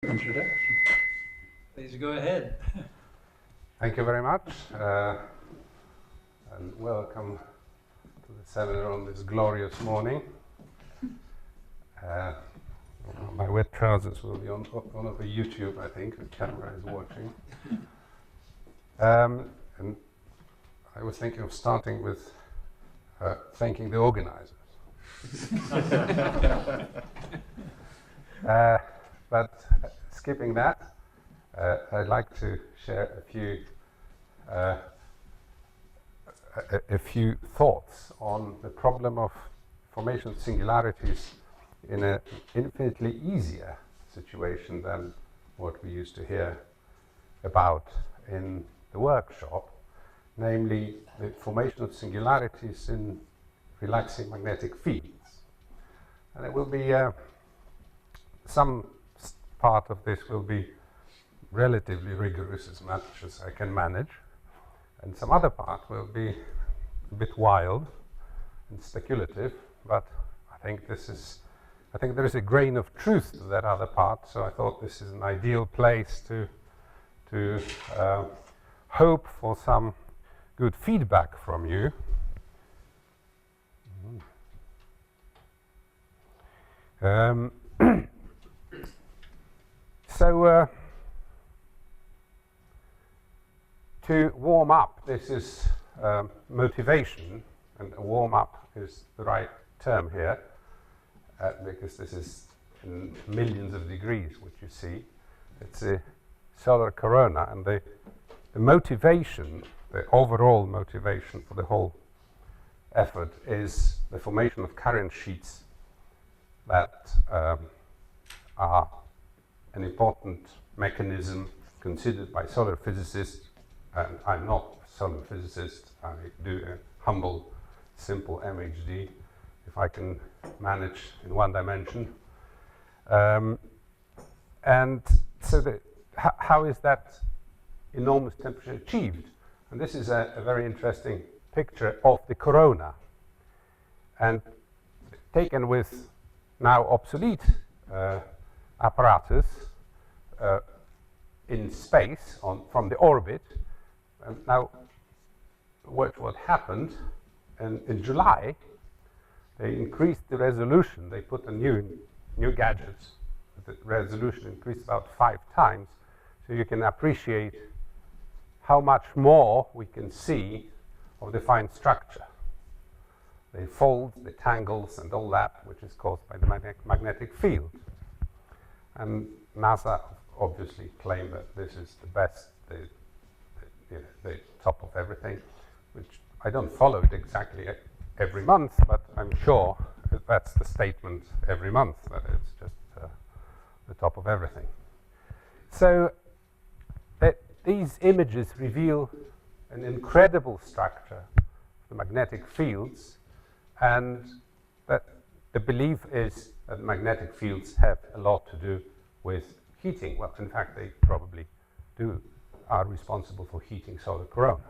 Introduction. Please go ahead. Thank you very much, and welcome to the seminar on this glorious morning. My wet trousers will be on over YouTube, I think. The camera is watching. And I was thinking of starting with thanking the organizers. But skipping that, I'd like to share a few thoughts on the problem of formation of singularities in an infinitely easier situation than what we used to hear about in the workshop, namely the formation of singularities in relaxing magnetic fields. And it will be some part of this will be relatively rigorous, as much as I can manage, and some other part will be a bit wild and speculative, but I think there is a grain of truth to that other part, so I thought this is an ideal place to hope for some good feedback from you. So to warm up, this is motivation, and warm up is the right term here, because this is in millions of degrees, which you see. It's a solar corona, and the motivation, the overall motivation for the whole effort is the formation of current sheets that are an important mechanism considered by solar physicists, and I'm not a solar physicist. I do a humble, simple MHD, if I can manage in one dimension. And so how is that enormous temperature achieved? And this is a very interesting picture of the corona, and taken with now obsolete apparatus in space from the orbit. And now what happened in July, they increased the resolution. They put a new gadgets. The resolution increased about 5 times, so you can appreciate how much more we can see of the fine structure. The folds, the tangles, and all that, which is caused by the magnetic field. And NASA obviously claim that this is the best, the top of everything, which I don't follow it exactly every month, but I'm sure that's the statement every month, that it's just the top of everything. So these images reveal an incredible structure of the magnetic fields, and that the belief is that magnetic fields have a lot to do with heating. Well, in fact, they probably are responsible for heating solar corona.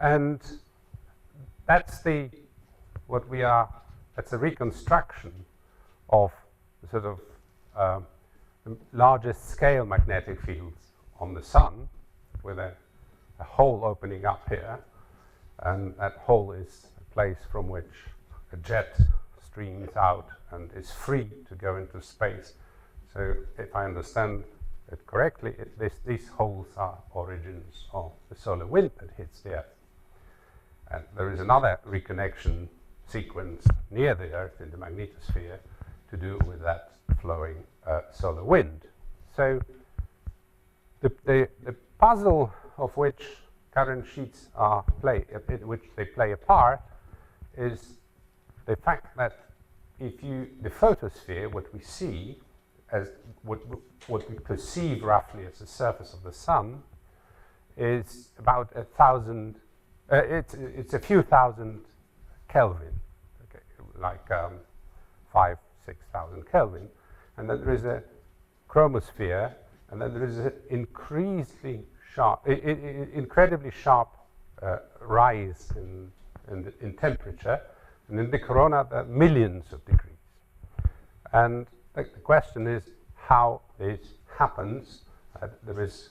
And that's a reconstruction of the sort of the largest scale magnetic fields on the sun, with a hole opening up here, and that hole is a place from which a jet streams out and is free to go into space. So if I understand it correctly, these holes are origins of the solar wind that hits the Earth. And there is another reconnection sequence near the Earth in the magnetosphere to do with that flowing solar wind. So the puzzle of which current sheets in which they play a part is the fact that the photosphere, what we see as what we perceive roughly as the surface of the sun, is about 1,000. It's a few thousand Kelvin, okay, like 5,000–6,000 Kelvin, and then there is a chromosphere, and then there is an incredibly sharp rise in temperature, and in the corona there are millions of degrees. And the question is, how this happens, there is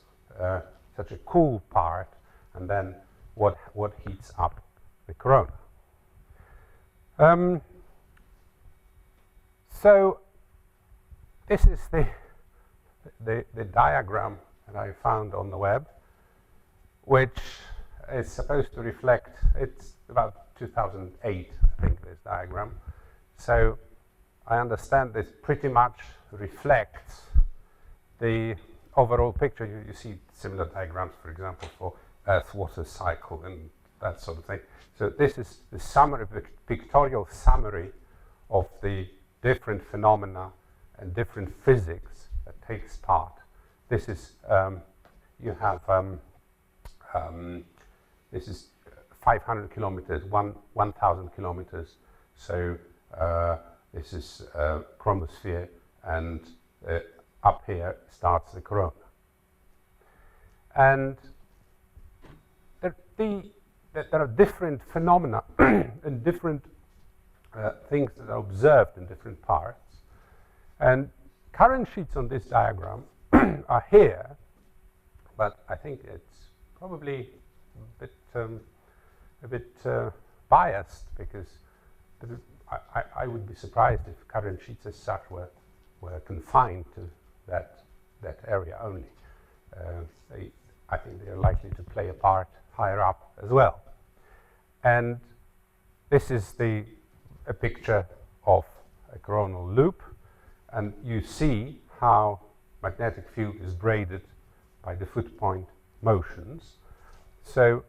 such a cool part, and then what heats up the corona. So this is the diagram that I found on the web, which is supposed to reflect, it's about 2008, I think, this diagram. So I understand this pretty much reflects the overall picture. You see similar diagrams, for example, for Earth water cycle and that sort of thing. So this is the summary, pictorial summary of the different phenomena and different physics that takes part. This is, you have, this is 500 kilometers, 1,000 kilometers. So this is chromosphere, and up here starts the corona. And there are different phenomena and different things that are observed in different parts. And current sheets on this diagram are here, but I think it's probably a bit biased, because I would be surprised if current sheets as such were confined to that area only. I think they are likely to play a part higher up as well. And this is a picture of a coronal loop, and you see how magnetic field is braided by the foot point motions. So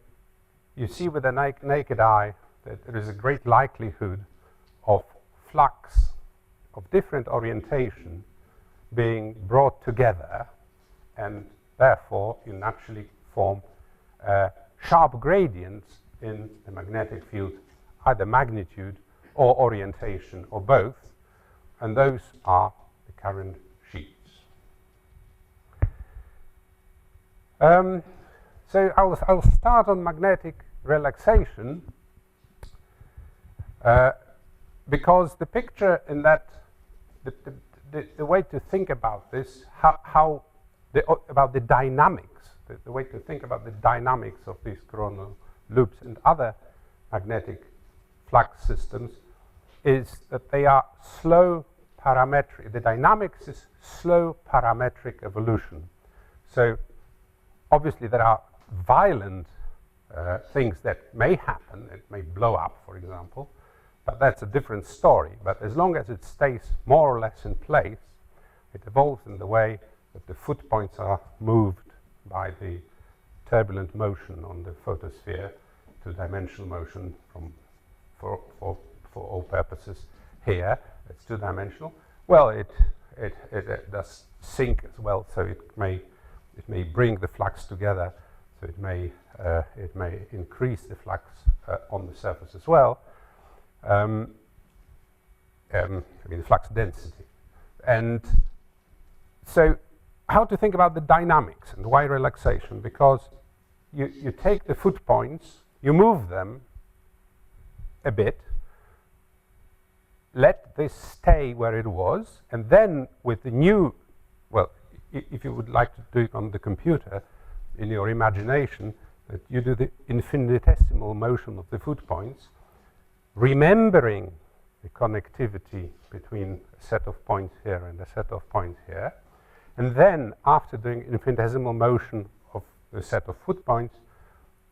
you see with the naked eye that there is a great likelihood of flux of different orientation being brought together, and therefore you naturally form sharp gradients in the magnetic field, either magnitude or orientation or both, and those are the current sheets. So I'll start on magnetic relaxation, because the picture in that, the way to think about this, about the dynamics, the way to think about the dynamics of these coronal loops and other magnetic flux systems is that they are slow parametric. The dynamics is slow parametric evolution. So obviously there are violent things that may happen. It may blow up, for example, but that's a different story. But as long as it stays more or less in place, it evolves in the way that the foot points are moved by the turbulent motion on the photosphere to dimensional motion for all purposes. Here it's two-dimensional. Well, it does sink as well, so it may bring the flux together, so it may increase the flux on the surface as well. I mean the flux density. And so how to think about the dynamics and why relaxation? Because you take the foot points, you move them a bit, let this stay where it was, and then with the new, well, if you would like to do it on the computer, in your imagination, that you do the infinitesimal motion of the foot points, remembering the connectivity between a set of points here and a set of points here, and then after doing infinitesimal motion of the set of foot points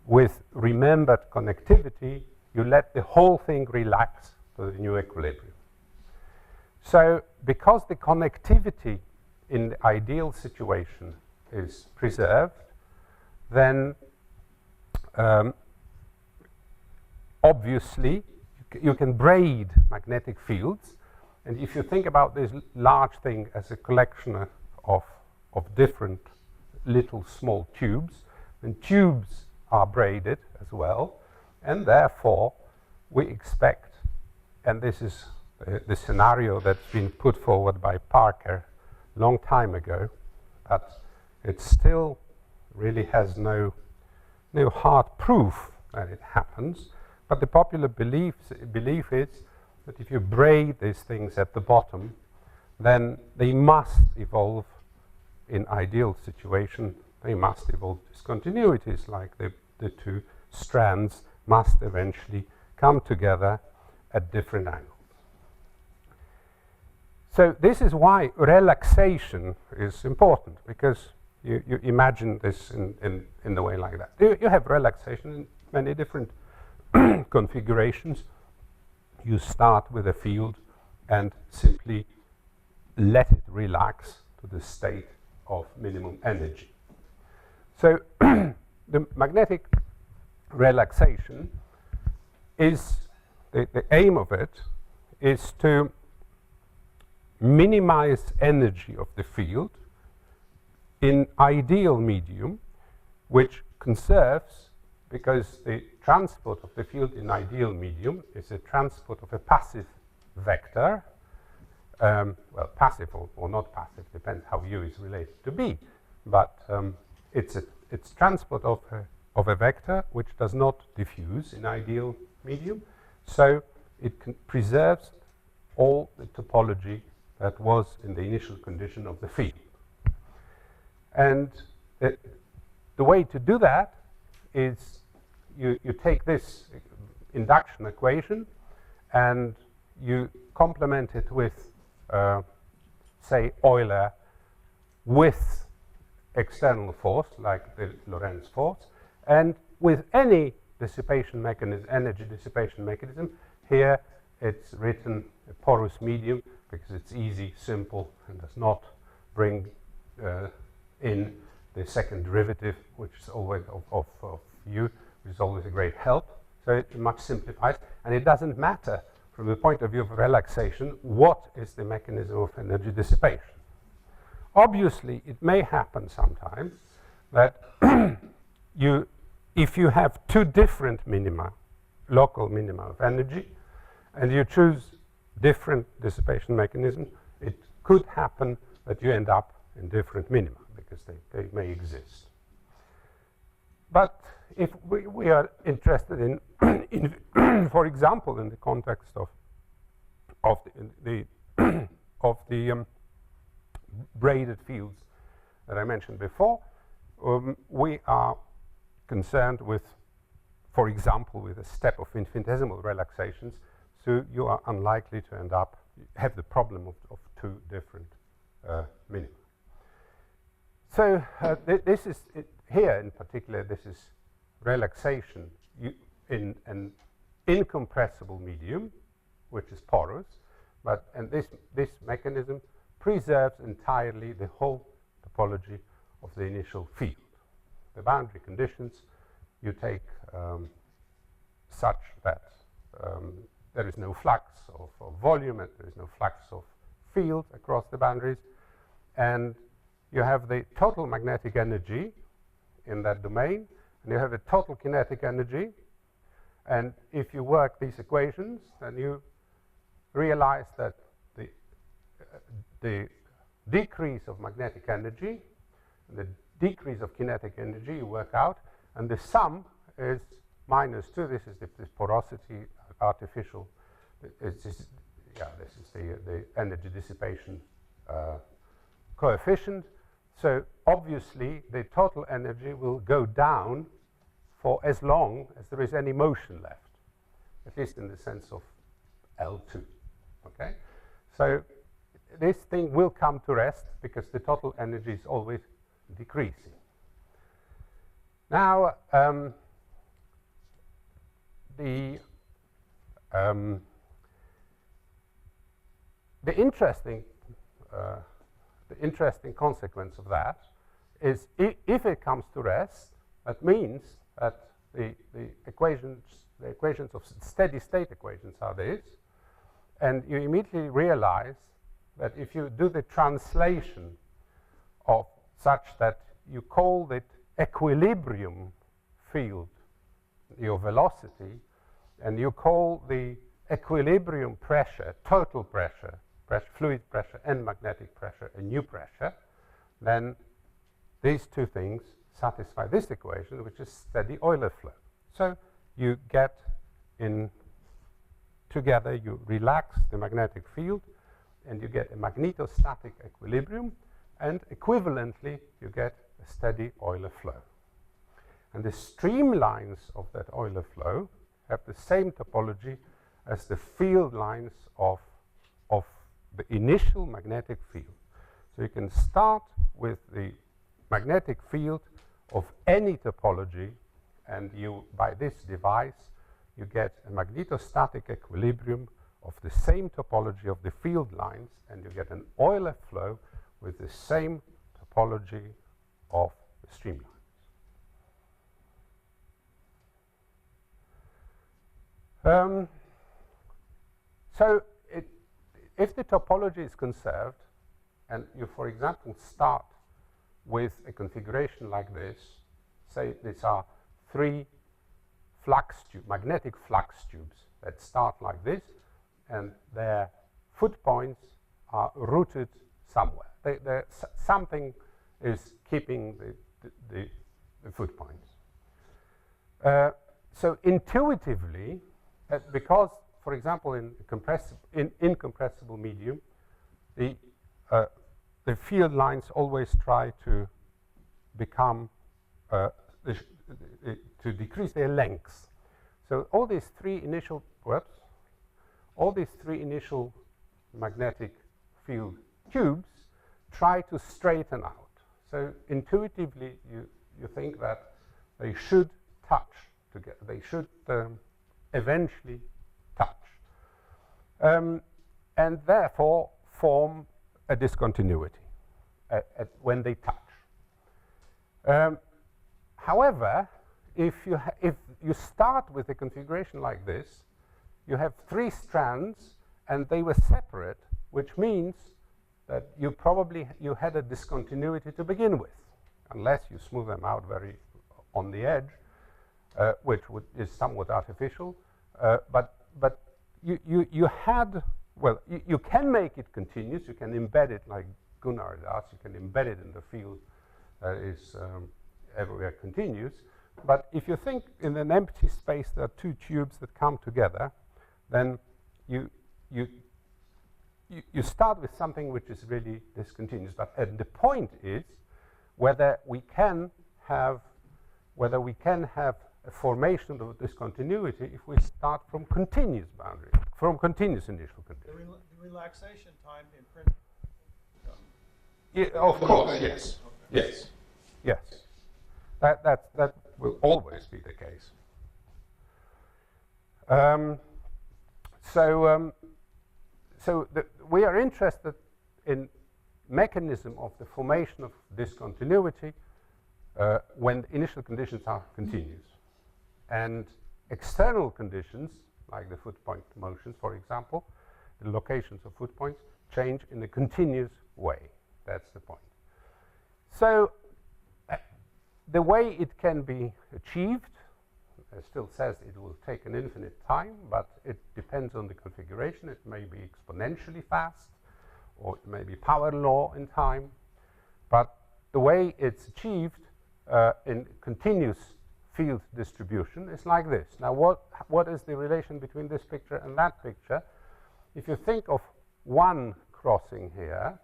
with remembered connectivity, you let the whole thing relax to the new equilibrium. So because the connectivity in the ideal situation is preserved, then obviously you can braid magnetic fields. And if you think about this large thing as a collection of different little small tubes, then tubes are braided as well, and therefore we expect, and this is the scenario that's been put forward by Parker a long time ago, but it still really has no hard proof that it happens. But the popular belief is that if you braid these things at the bottom, then they must evolve in ideal situation, they must evolve discontinuities, like the two strands must eventually come together at different angles. So this is why relaxation is important, because you imagine this in the way like that. You have relaxation in many different configurations. You start with a field and simply let it relax to the state of minimum energy. So the magnetic relaxation is, the aim of it is to minimize energy of the field in ideal medium, which conserves, because the transport of the field in ideal medium is a transport of a passive vector. Well, passive or not passive, depends how U is related to B, but it's transport of a vector which does not diffuse in ideal medium, so it preserves all the topology that was in the initial condition of the field. And the way to do that is you take this induction equation and you complement it with, say, Euler with external force, like the Lorentz force, and with any dissipation mechanism, energy dissipation mechanism. Here it's written a porous medium because it's easy, simple, and does not bring in the second derivative, which is always of U, which is always a great help. So it much simplifies, and it doesn't matter from the point of view of relaxation what is the mechanism of energy dissipation. Obviously, it may happen sometimes that if you have two different minima, local minima of energy, and you choose different dissipation mechanisms, it could happen that you end up in different minima, because they may exist. But if we are interested in for example, in the context of the braided fields that I mentioned before, we are concerned with, for example, with a step of infinitesimal relaxations, so you are unlikely to have the problem of two different minima. So this is, here in particular, this is relaxation in an incompressible medium, which is porous, and this mechanism preserves entirely the whole topology of the initial field. The boundary conditions you take such that there is no flux of volume, and there is no flux of field across the boundaries, and you have the total magnetic energy in that domain, and you have a total kinetic energy. And if you work these equations, then you realize that the decrease of magnetic energy, the decrease of kinetic energy you work out, and the sum is -2. This is this porosity artificial. This is the energy dissipation coefficient. So obviously the total energy will go down for as long as there is any motion left, at least in the sense of L2. Okay, so this thing will come to rest because the total energy is always decreasing. Now the interesting consequence of that is if it comes to rest, that means that the equations of steady state equations are this, and you immediately realize that if you do the translation of such that you call it equilibrium field your velocity, and you call the equilibrium pressure, total pressure, fluid pressure and magnetic pressure a new pressure, then these two things satisfy this equation, which is steady Euler flow. So you get together, you relax the magnetic field, and you get a magnetostatic equilibrium, and equivalently you get a steady Euler flow. And the streamlines of that Euler flow have the same topology as the field lines of the initial magnetic field. So you can start with the magnetic field of any topology, and you, by this device, you get a magnetostatic equilibrium of the same topology of the field lines, and you get an Euler flow with the same topology of the streamlines. So if the topology is conserved, and you, for example, start with a configuration like this, say these are 3 magnetic flux tubes that start like this, and their foot points are rooted somewhere. Something is keeping the foot points. So intuitively, because, for example, in incompressible medium, the field lines always try to become to decrease their lengths. So all these three initial magnetic field tubes try to straighten out. So intuitively, you think that they should touch together. They should eventually touch, and therefore form a discontinuity when they touch. However, if you start with a configuration like this, you have 3 strands and they were separate, which means that you had a discontinuity to begin with, unless you smooth them out very on the edge, which is somewhat artificial. But you had, well, you can make it continuous. You can embed it like Gunnar does. You can embed it in the field that is everywhere continuous. But if you think in an empty space there are 2 tubes that come together, then you start with something which is really discontinuous. But the point is whether we can have a formation of discontinuity if we start from continuous boundary, from continuous initial conditions. The relaxation time in principle. Yeah, of course, yes. Yes. Yes. That will always be the case. So we are interested in mechanism of the formation of discontinuity when the initial conditions are continuous. And external conditions, like the foot point motions, for example, the locations of foot points, change in a continuous way. That's the point. So the way it can be achieved, it still says it will take an infinite time, but it depends on the configuration. It may be exponentially fast, or it may be power law in time. But the way it's achieved in continuous field distribution is like this. Now, what is the relation between this picture and that picture? If you think of one crossing here,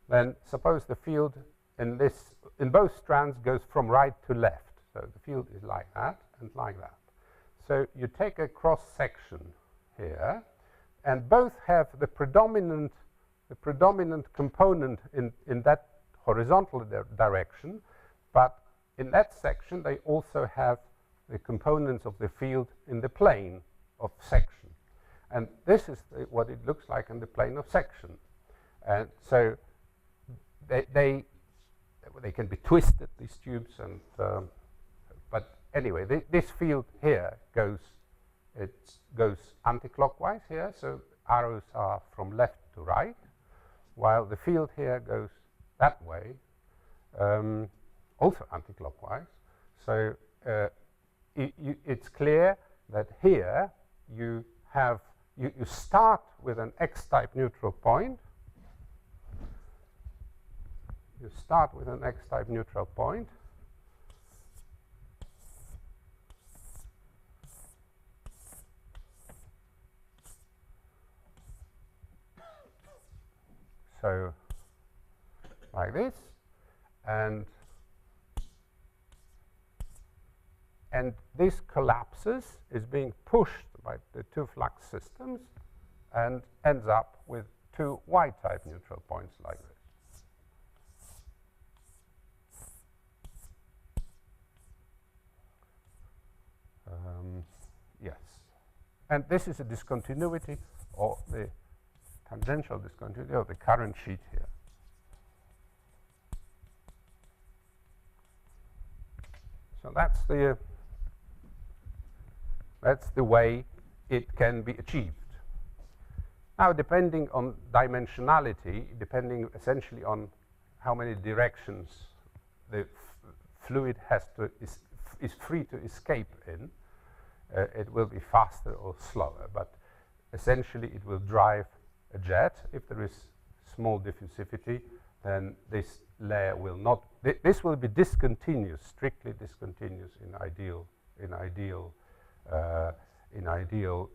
then suppose the field in both strands goes from right to left. So the field is like that and like that. So you take a cross section here, and both have the predominant component in that horizontal direction, but in that section they also have the components of the field in the plane of section. And this is what it looks like in the plane of section. And so they can be twisted, these tubes, and but anyway, this field here goes anti-clockwise here, so arrows are from left to right, while the field here goes that way, also anti-clockwise. So it's clear that here you start with an X-type neutral point. You start with an X-type neutral point. So like this, and this collapses, is being pushed by the two flux systems, and ends up with two Y-type neutral points like this. Yes. And this is a discontinuity, or the tangential discontinuity of the current sheet here. So that's the way it can be achieved. Now, depending on dimensionality, depending essentially on how many directions the fluid is free to escape in, it will be faster or slower. But essentially, it will drive a jet. If there is small diffusivity, then this layer will not. This will be discontinuous, strictly discontinuous in ideal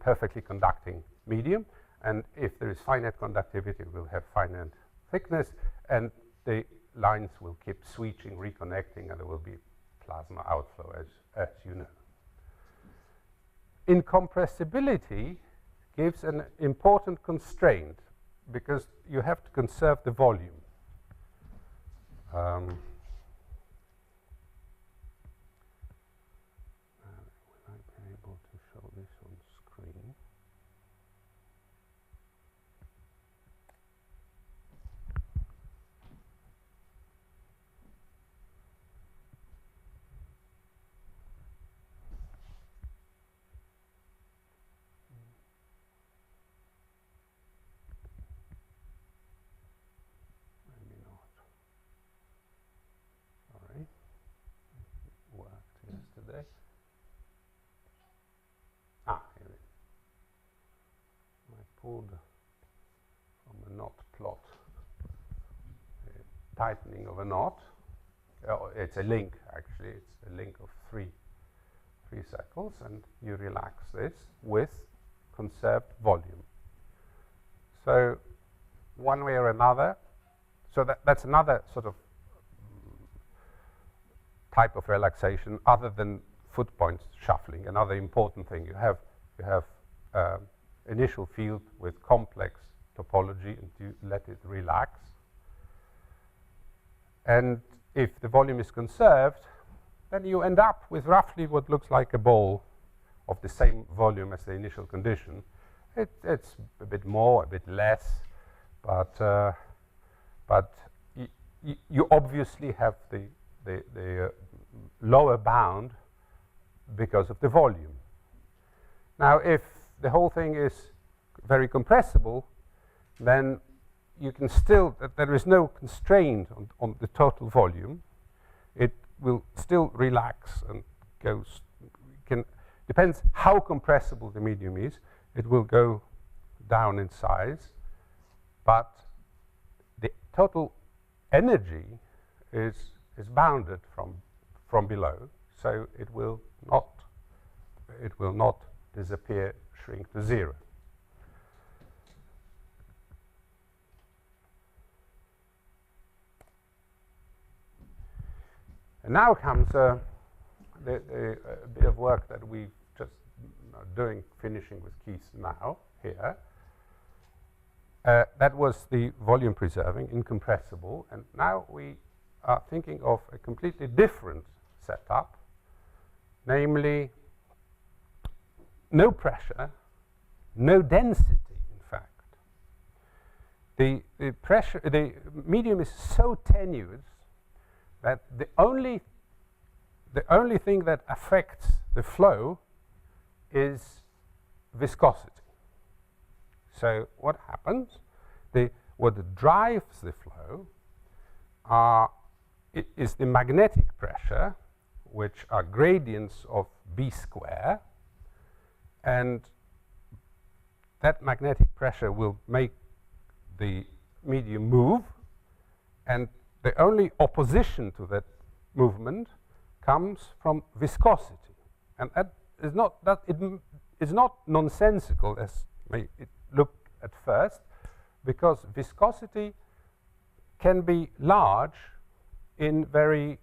perfectly conducting medium. And if there is finite conductivity, we'll have finite thickness, and the lines will keep switching, reconnecting, and there will be plasma outflow, as you know. Incompressibility gives an important constraint, because you have to conserve the volume. Will I be able to show this on screen? Maybe not. Sorry. It worked yesterday. Here it is. I pulled from a knot plot a tightening of a knot. Oh, it's a link, actually. It's a link of three cycles, and you relax this with conserved volume. So one way or another, so that's another sort of type of relaxation other than foot points shuffling. Another important thing, you have initial field with complex topology, and you let it relax. And if the volume is conserved, then you end up with roughly what looks like a ball of the same volume as the initial condition. It's a bit more, a bit less, but you obviously have the lower bound because of the volume. Now, if the whole thing is very compressible, then you can still, there is no constraint on the total volume. It will still relax and goes, depends how compressible the medium is, it will go down in size, but the total energy is bounded from below, so it will not disappear, shrink to zero. And now comes a bit of work that we've just doing, finishing with Keith now here. That was the volume preserving, incompressible, and now we are thinking of a completely different setup, namely no pressure, no density, in fact. The medium is so tenuous that the only thing that affects the flow is viscosity. So what happens? What drives the flow is the magnetic pressure, which are gradients of B square, and that magnetic pressure will make the medium move, and the only opposition to that movement comes from viscosity, and that is not nonsensical as may it look at first, because viscosity can be large in very,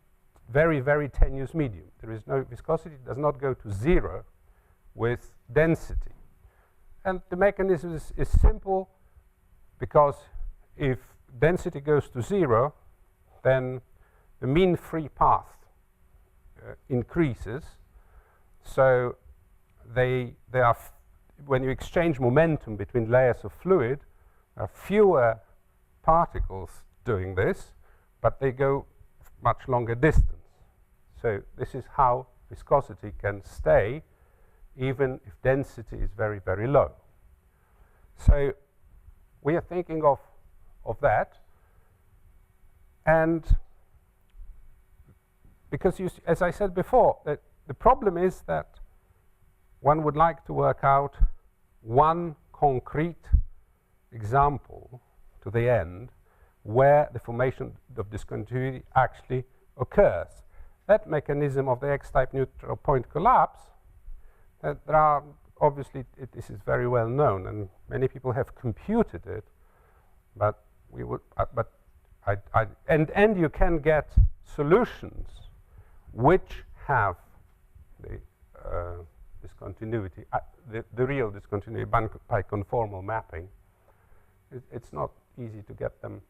very, very tenuous medium. There is no viscosity, does not go to zero with density. And the mechanism is simple, because if density goes to zero, then the mean free path increases. So they are when you exchange momentum between layers of fluid, there are fewer particles doing this, but they go much longer distance. So this is how viscosity can stay even if density is very, very low. So we are thinking of that. And because, as I said before, that the problem is that one would like to work out one concrete example to the end where the formation of discontinuity actually occurs. That mechanism of the X-type neutral point collapse, there are obviously, this is very well known, and many people have computed it, but we would, and you can get solutions which have the discontinuity, the real discontinuity by conformal mapping. It's not easy to get them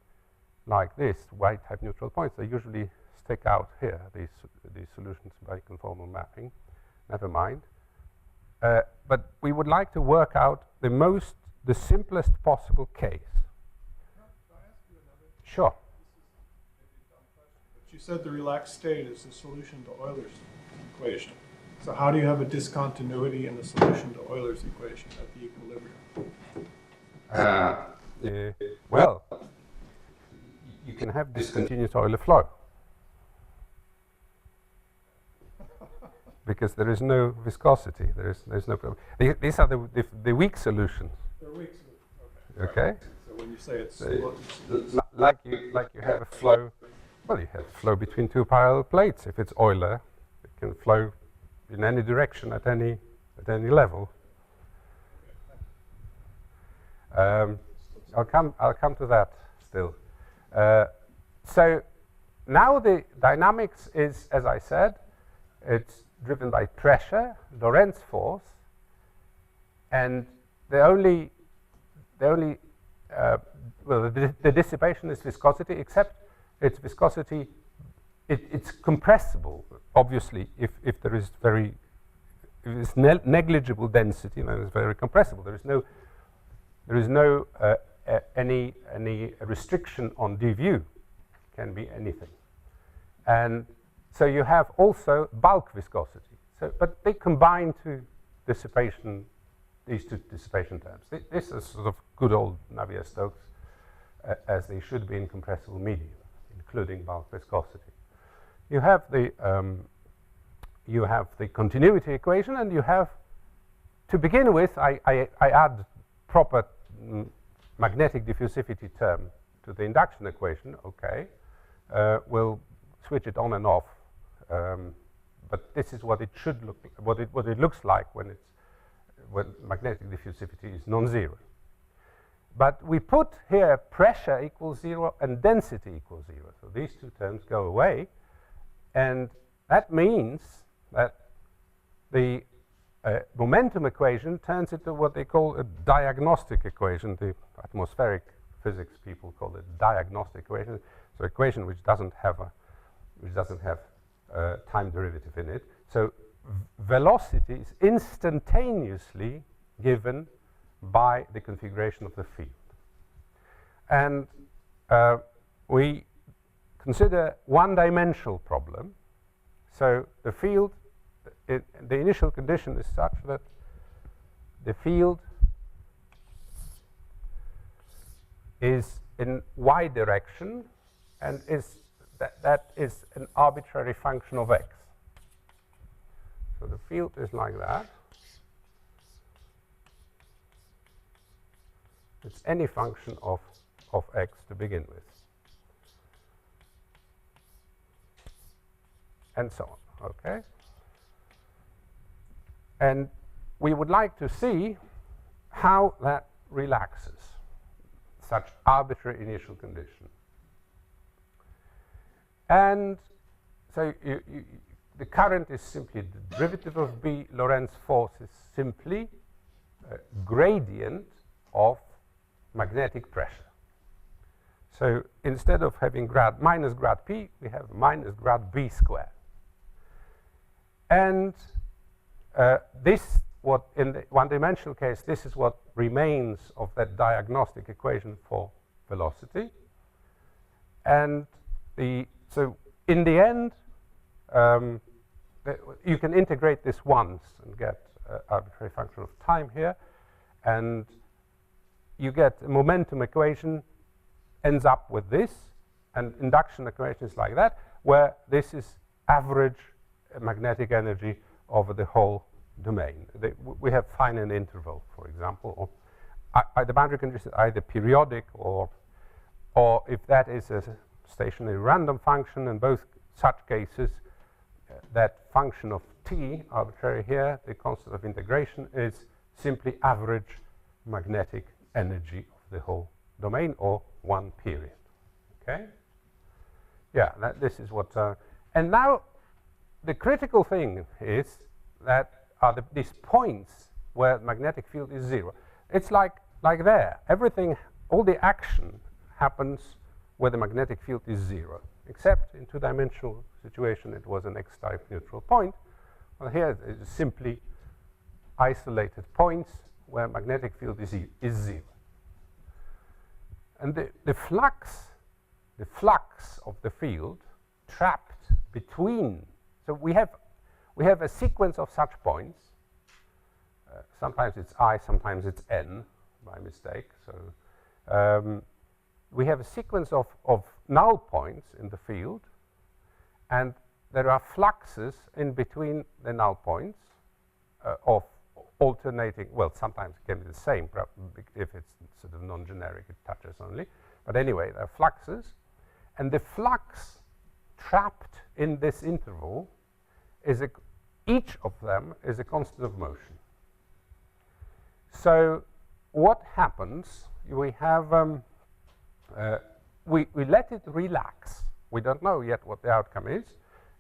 like this, Y-type neutral points. They usually stick out here, these solutions by conformal mapping. Never mind. But we would like to work out the simplest possible case. Can I ask you another? Sure. This is maybe a dumb question, but you said the relaxed state is the solution to Euler's equation. So how do you have a discontinuity in the solution to Euler's equation at the equilibrium? Well, you can have discontinuous Euler flow because there is no viscosity. There's no problem. These are the weak solutions. They're weak solutions. Okay. Okay. So when you say it's Like you have a flow. Well, you have flow between two parallel plates. If it's Euler, it can flow in any direction at any level. I'll come to that still. So now the dynamics is, as I said, it's driven by pressure, Lorentz force, and the dissipation is viscosity, except it's viscosity. It's compressible, obviously, if there is negligible density, then it's very compressible. There is no any restriction on d view, can be anything. And so you have also bulk viscosity. So, but they combine these two dissipation terms. This is sort of good old Navier-Stokes, as they should be in compressible medium, including bulk viscosity. You have the continuity equation, and you have, to begin with, I add proper magnetic diffusivity term to the induction equation. Okay, we'll switch it on and off, but this is what it should look, what it looks like when magnetic diffusivity is non-zero. But we put here pressure equals zero and density equals zero. So these two terms go away, and that means that the momentum equation turns into what they call a diagnostic equation. The atmospheric physics people call it diagnostic equation. So equation which doesn't have a time derivative in it. So velocity is instantaneously given by the configuration of the field. And we consider one-dimensional problem. So the field, the initial condition is such that the field is in y direction, and that is an arbitrary function of x. So the field is like that. It's any function of x to begin with, and so on. Okay. And we would like to see how that relaxes such arbitrary initial condition. And so the current is simply the derivative of B. Lorentz force is simply a gradient of magnetic pressure. So instead of having minus grad P, we have minus grad B squared. And this, what in the one-dimensional case, this is what remains of that diagnostic equation for velocity. And so in the end, you can integrate this once and get an arbitrary function of time here, and you get a momentum equation ends up with this, and induction equation is like that, where this is average magnetic energy over the whole domain. We have finite interval, for example, or the boundary condition is either periodic or if that is a stationary random function. In both such cases, that function of t, arbitrary here, the constant of integration, is simply average magnetic energy of the whole domain or one period. Okay? Yeah, this is what. And now, the critical thing is that these points where magnetic field is zero. It's like there. Everything, all the action happens where the magnetic field is zero, except in two-dimensional situation it was an x-type neutral point. Well, here it's simply isolated points where magnetic field is zero. And the flux of the field trapped between, so we have a sequence of such points. Sometimes it's I, sometimes it's N by mistake. So we have a sequence of null points in the field, and there are fluxes in between the null points of alternating, well, sometimes it can be the same, if it's sort of non-generic, it touches only. But anyway, there are fluxes, and the flux trapped in this interval is each of them is a constant of motion. So what happens, we have, we let it relax. We don't know yet what the outcome is.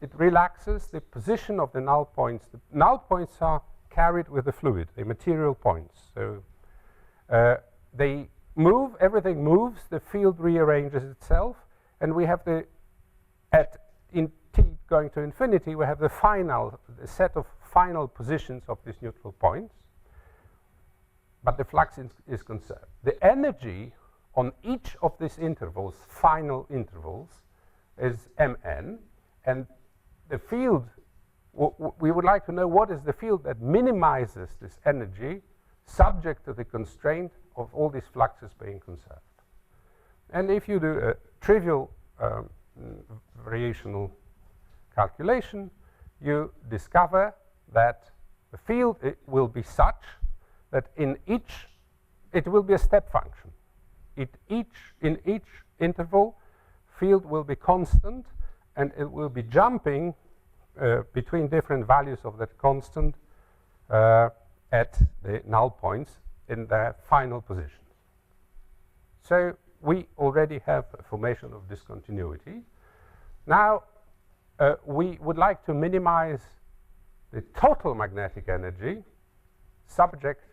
It relaxes the position of the null points. The null points are carried with the fluid, the material points. So they move, everything moves, the field rearranges itself, and we have in t going to infinity, we have the set of final positions of these neutral points, but the flux is conserved. The energy on each of these intervals, final intervals, is mn, and the field, we would like to know what is the field that minimizes this energy subject to the constraint of all these fluxes being conserved. And if you do a trivial variational calculation, you discover that the field will be such that in each, it will be a step function. In each interval, field will be constant, and it will be jumping between different values of that constant at the null points in their final positions. So we already have a formation of discontinuity. Now, we would like to minimize the total magnetic energy subject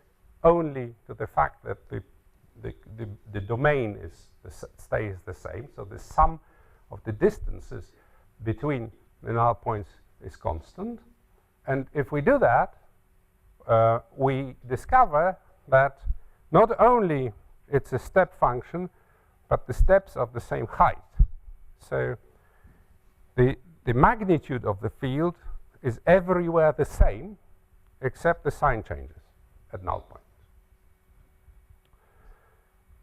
only to the fact that the domain stays the same. So the sum of the distances between the null points is constant. And if we do that, we discover that not only it's a step function, but the steps are of the same height. So the magnitude of the field is everywhere the same, except the sign changes at null points.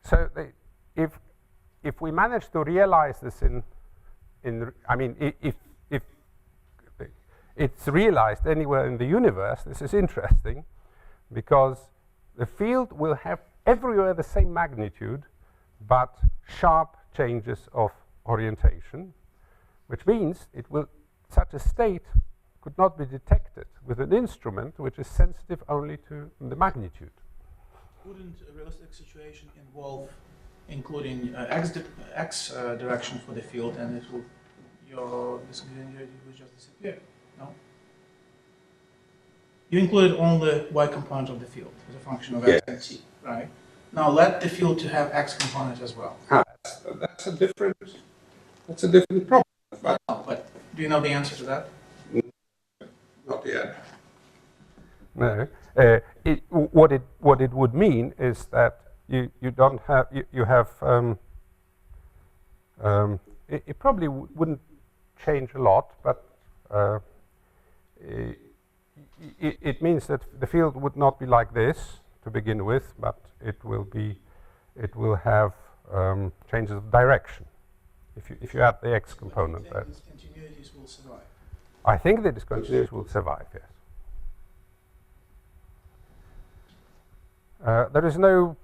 So if we manage to realize this I mean, if it's realized anywhere in the universe, this is interesting, because the field will have everywhere the same magnitude, but sharp changes of orientation, which means such a state could not be detected with an instrument which is sensitive only to the magnitude. Wouldn't a realistic situation involve including x direction for the field, and your discontinuity will just disappear, no? You included only y component of the field as a function of x and t, right? Now let the field to have x component as well. That's a different problem. But do you know the answer to that? Not yet. No. What it would mean is that you don't have you have it probably wouldn't change a lot, but it means that the field would not be like this to begin with, but it will have changes of direction if you add the x component. But you think discontinuities will survive? I think the discontinuities will survive. Yes. There is no.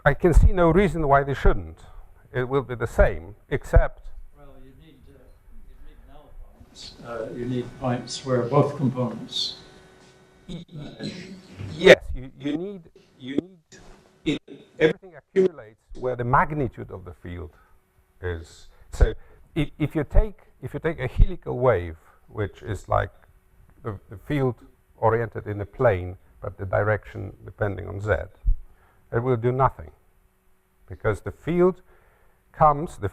I can see no reason why they shouldn't. It will be the same, except. Well, you need null points. You need points where both components. Yes, you need everything accumulates where the magnitude of the field is. So if you take a helical wave, which is like the field oriented in a plane, but the direction depending on z, it will do nothing, because the field comes. The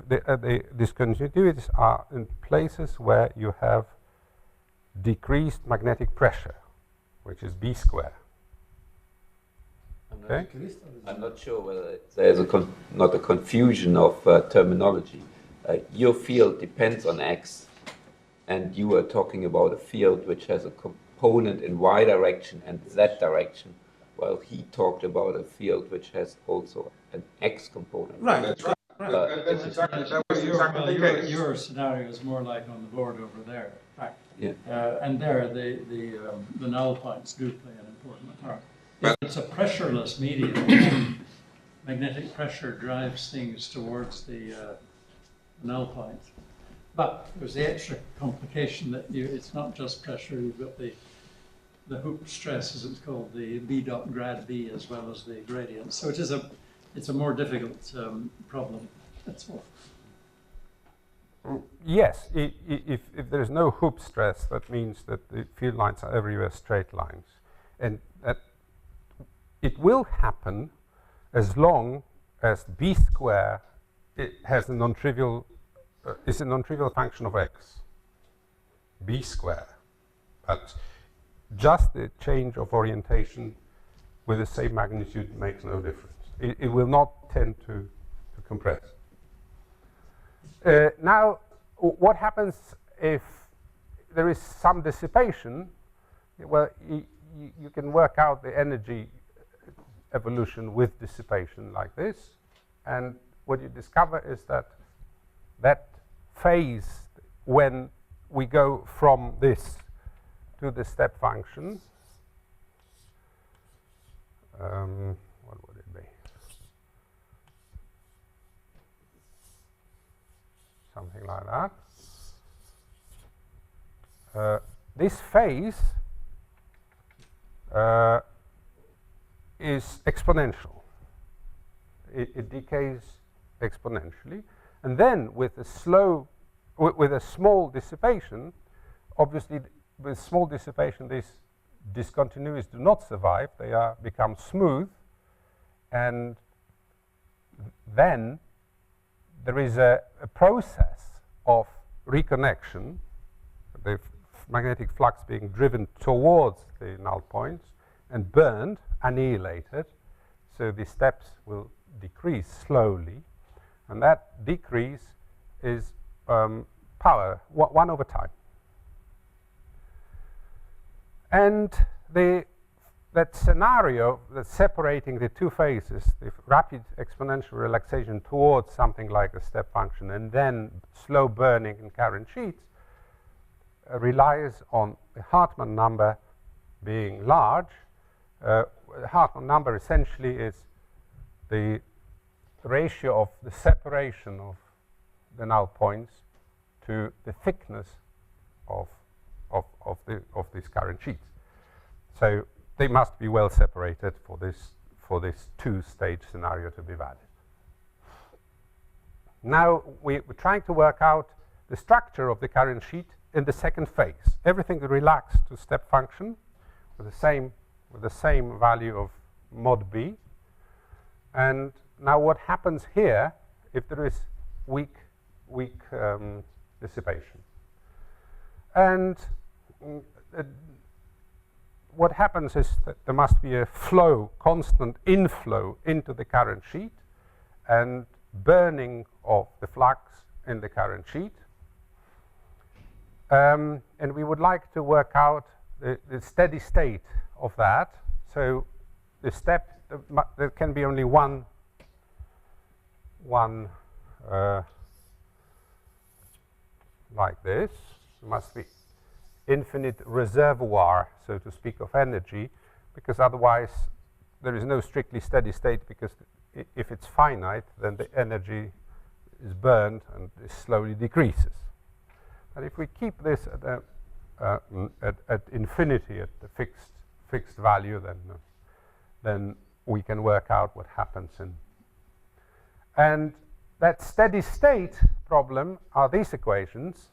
discontinuities are in places where you have decreased magnetic pressure, which is b square. Okay. I'm not sure whether there's not a confusion of terminology. Your field depends on x, and you are talking about a field which has a component in y direction and z direction, while he talked about a field which has also an x component. Right. That's exactly the case. Your scenario is more like on the board over there. Right. Yeah. And there, the null points do play an important part. If it's a pressureless medium, magnetic pressure drives things towards the null points. But there's the extra complication that it's not just pressure, you've got the hoop stress, as it's called, the B dot grad B, as well as the gradient. So it's a more difficult problem. That's all. Yes, if there is no hoop stress, that means that the field lines are everywhere straight lines, and that it will happen as long as b square has a non-trivial is a non-trivial function of x, b square, but just the change of orientation with the same magnitude makes no difference. It will not tend to compress. Now, what happens if there is some dissipation? Well, you can work out the energy evolution with dissipation like this, and what you discover is that phase when we go from this to the step function, what would it be? Something like that. This phase is exponential. It decays exponentially, and then with a small dissipation, obviously with small dissipation these discontinuities do not survive. They become smooth, and then there is a process of reconnection, the magnetic flux being driven towards the null points and burned, annihilated, so the steps will decrease slowly, and that decrease is power, 1 over time. And that scenario that's separating the two phases, the rapid exponential relaxation towards something like a step function and then slow burning in current sheets, relies on the Hartmann number being large. Hartmann number essentially is the ratio of the separation of the null points to the thickness of these current sheets. So they must be well separated for this two-stage scenario to be valid. now we're trying to work out the structure of the current sheet in the second phase. Everything relaxed to step function with the same value of mod B. And now what happens here if there is weak dissipation? And what happens is that there must be a flow, constant inflow into the current sheet and burning of the flux in the current sheet. And we would like to work out the steady state of that. So the step, there can be only one like this. There must be infinite reservoir, so to speak, of energy, because otherwise there is no strictly steady state, because if it's finite, then the energy is burned and it slowly decreases. But if we keep this at infinity, at the fixed value, then we can work out what happens in. And that steady state problem are these equations,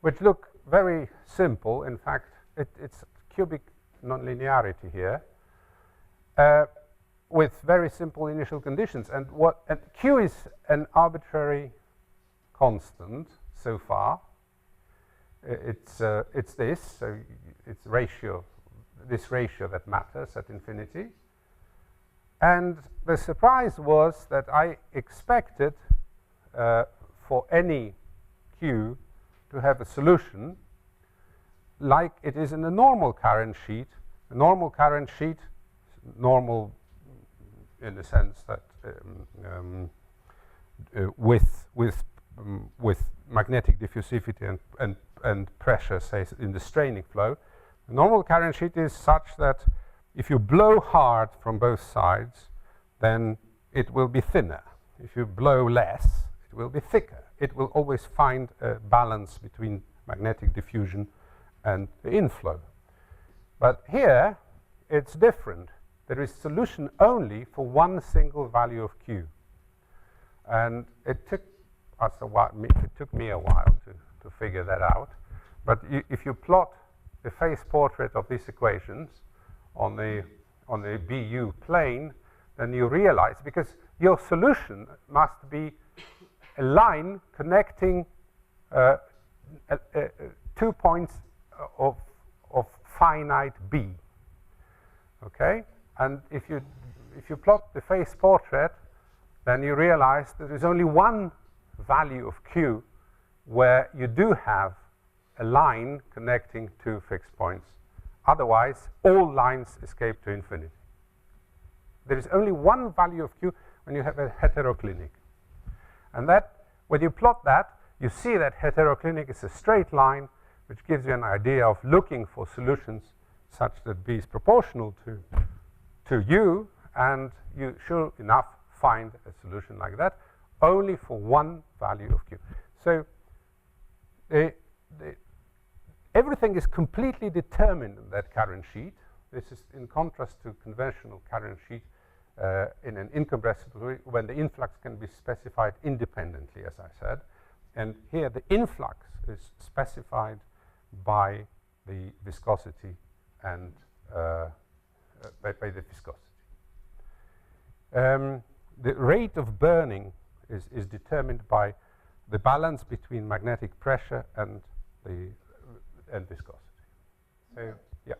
which look very simple. In fact, it's cubic nonlinearity here, with very simple initial conditions. And Q is an arbitrary constant so far. It's this, so it's this ratio that matters at infinity. And the surprise was that I expected for any Q to have a solution like it is in a normal current sheet. A normal current sheet, normal in the sense that with magnetic diffusivity and pressure, say, in the straining flow, the normal current sheet is such that if you blow hard from both sides, then it will be thinner. If you blow less, it will be thicker. It will always find a balance between magnetic diffusion and the inflow. But here, it's different. There is solution only for one single value of Q. And it took us a while, it took me a while to figure that out. But if you plot the phase portrait of these equations on the BU plane, then you realize, because your solution must be a line connecting 2 points of finite B. Okay, and if you plot the phase portrait, then you realize there is only one value of Q where you do have a line connecting two fixed points. Otherwise, all lines escape to infinity. There is only one value of Q when you have a heteroclinic. And that, when you plot that, you see that heteroclinic is a straight line, which gives you an idea of looking for solutions such that B is proportional to U, and you sure enough find a solution like that, only for one value of Q. So everything is completely determined in that current sheet. This is in contrast to conventional current sheet in an incompressible way, when the influx can be specified independently, as I said. And here the influx is specified by the viscosity and by the viscosity. The rate of burning is determined by the balance between magnetic pressure and viscosity. So, yeah.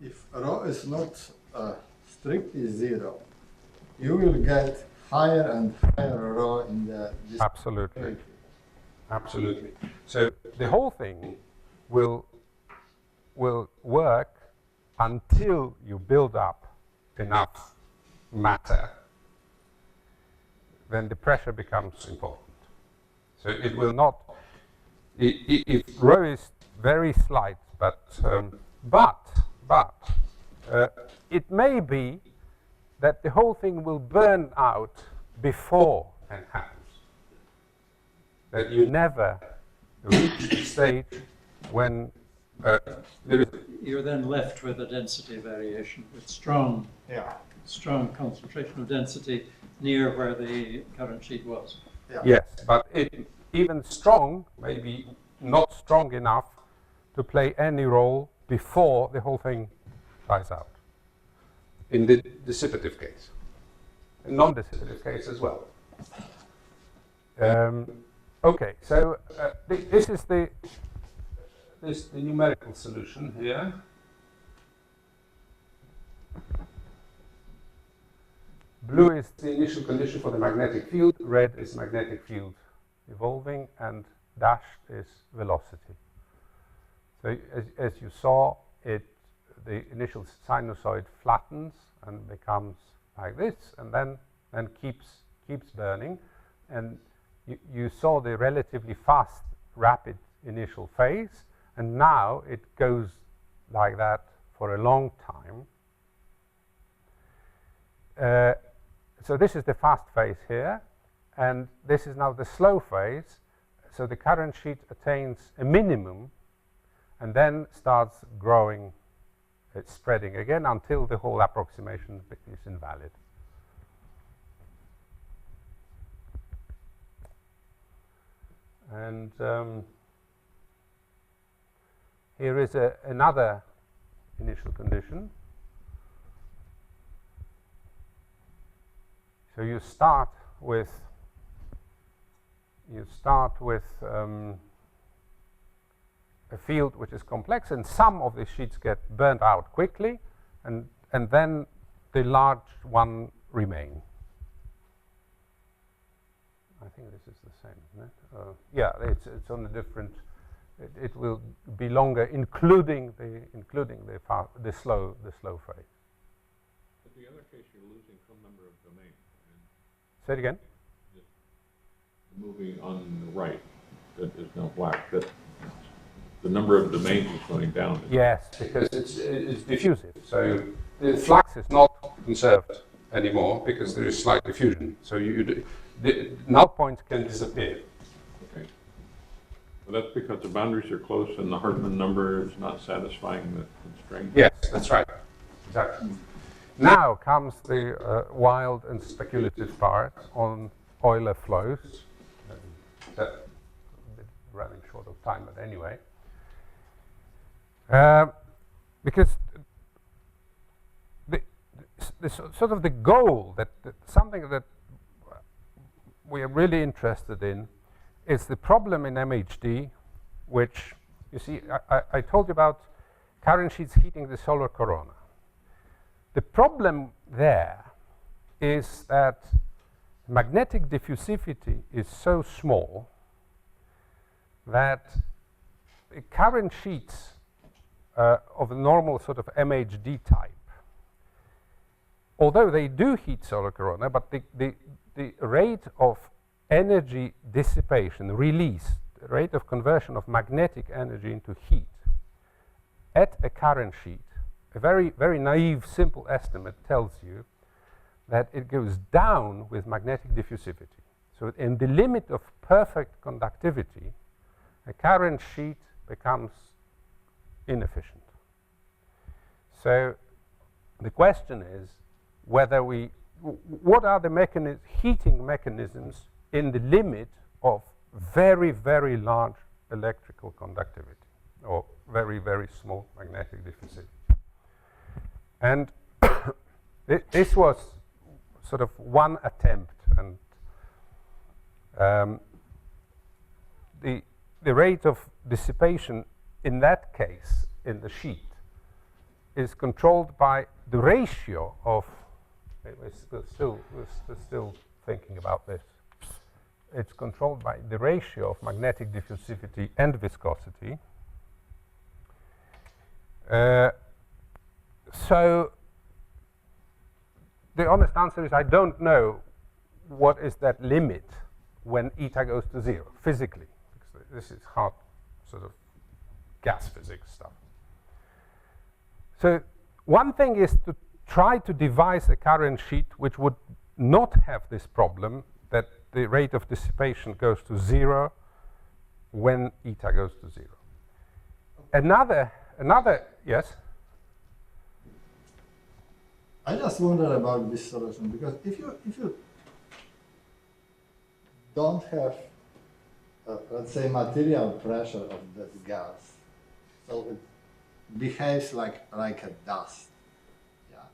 If rho is not strictly zero, you will get higher and higher rho in the Absolutely. Absolutely. So the whole thing will work until you build up enough matter. Then the pressure becomes important. So it will not. If rho is very slight, but it may be that the whole thing will burn out before that happens. That you never reach the stage when you're then left with a density variation with strong concentration of density, near where the current sheet was. Yes, but even strong, maybe not strong enough to play any role before the whole thing dries out. In the dissipative case. In non-dissipative case as well. Okay, so this is the numerical solution here. Blue is the initial condition for the magnetic field, red is magnetic field evolving, and dashed is velocity. So as you saw, the initial sinusoid flattens and becomes like this, and then keeps burning. And you saw the relatively fast, rapid initial phase, and now it goes like that for a long time. So this is the fast phase here, and this is now the slow phase. So the current sheet attains a minimum and then starts growing, spreading again until the whole approximation is invalid. And here is another initial condition. So you start with a field which is complex, and some of the sheets get burnt out quickly, and then the large one remain. I think this is the same, isn't it? Yeah, it's on a different. It will be longer, including the slow phase. In the other case, you're losing some number of domains. Say it again. Moving on the right, that is now black. That the number of domains is going down. Yes, because it's diffusive. So the flux is not conserved anymore because there is slight diffusion. So the null points can disappear. Okay. Well, that's because the boundaries are close and the Hartmann number is not satisfying the constraint. Yes, that's right. Exactly. Now comes the wild and speculative part on Euler flows. That running short of time, but anyway. Because the sort of the goal that something that we are really interested in is the problem in MHD, which you see, I told you about current sheets heating the solar corona. The problem there is that magnetic diffusivity is so small that the current sheets of the normal sort of MHD type, although they do heat solar corona, but the rate of energy dissipation, release, the rate of conversion of magnetic energy into heat at a current sheet, a very, very naive, simple estimate tells you that it goes down with magnetic diffusivity. So in the limit of perfect conductivity, a current sheet becomes inefficient. So the question is whether what are the heating mechanisms in the limit of very, very large electrical conductivity or very, very small magnetic diffusivity. And this was sort of one attempt, and the rate of dissipation in that case, in the sheet, is controlled by the ratio of, we're still thinking about this. It's controlled by the ratio of magnetic diffusivity and viscosity. So the honest answer is I don't know what is that limit when eta goes to 0 physically, because this is hard sort of gas physics stuff. So one thing is to try to devise a current sheet which would not have this problem, that the rate of dissipation goes to 0 when eta goes to 0. Another, yes? I just wonder about this solution, because if you don't have, let's say, material pressure of that gas. So it behaves like a dust. Yeah.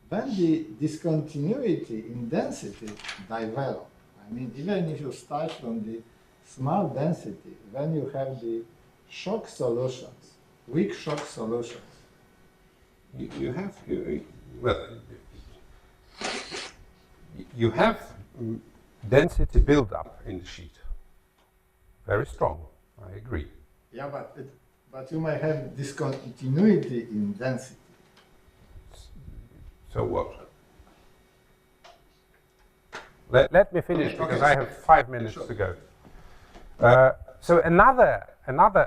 When the discontinuity in density develop, I mean, even if you start from the small density, when you have the shock solutions, weak shock solutions, You have well, you have density buildup in the sheet. Very strong, I agree. yeah, but you may have discontinuity in density. So what? Let me finish because I have 5 minutes to go. So another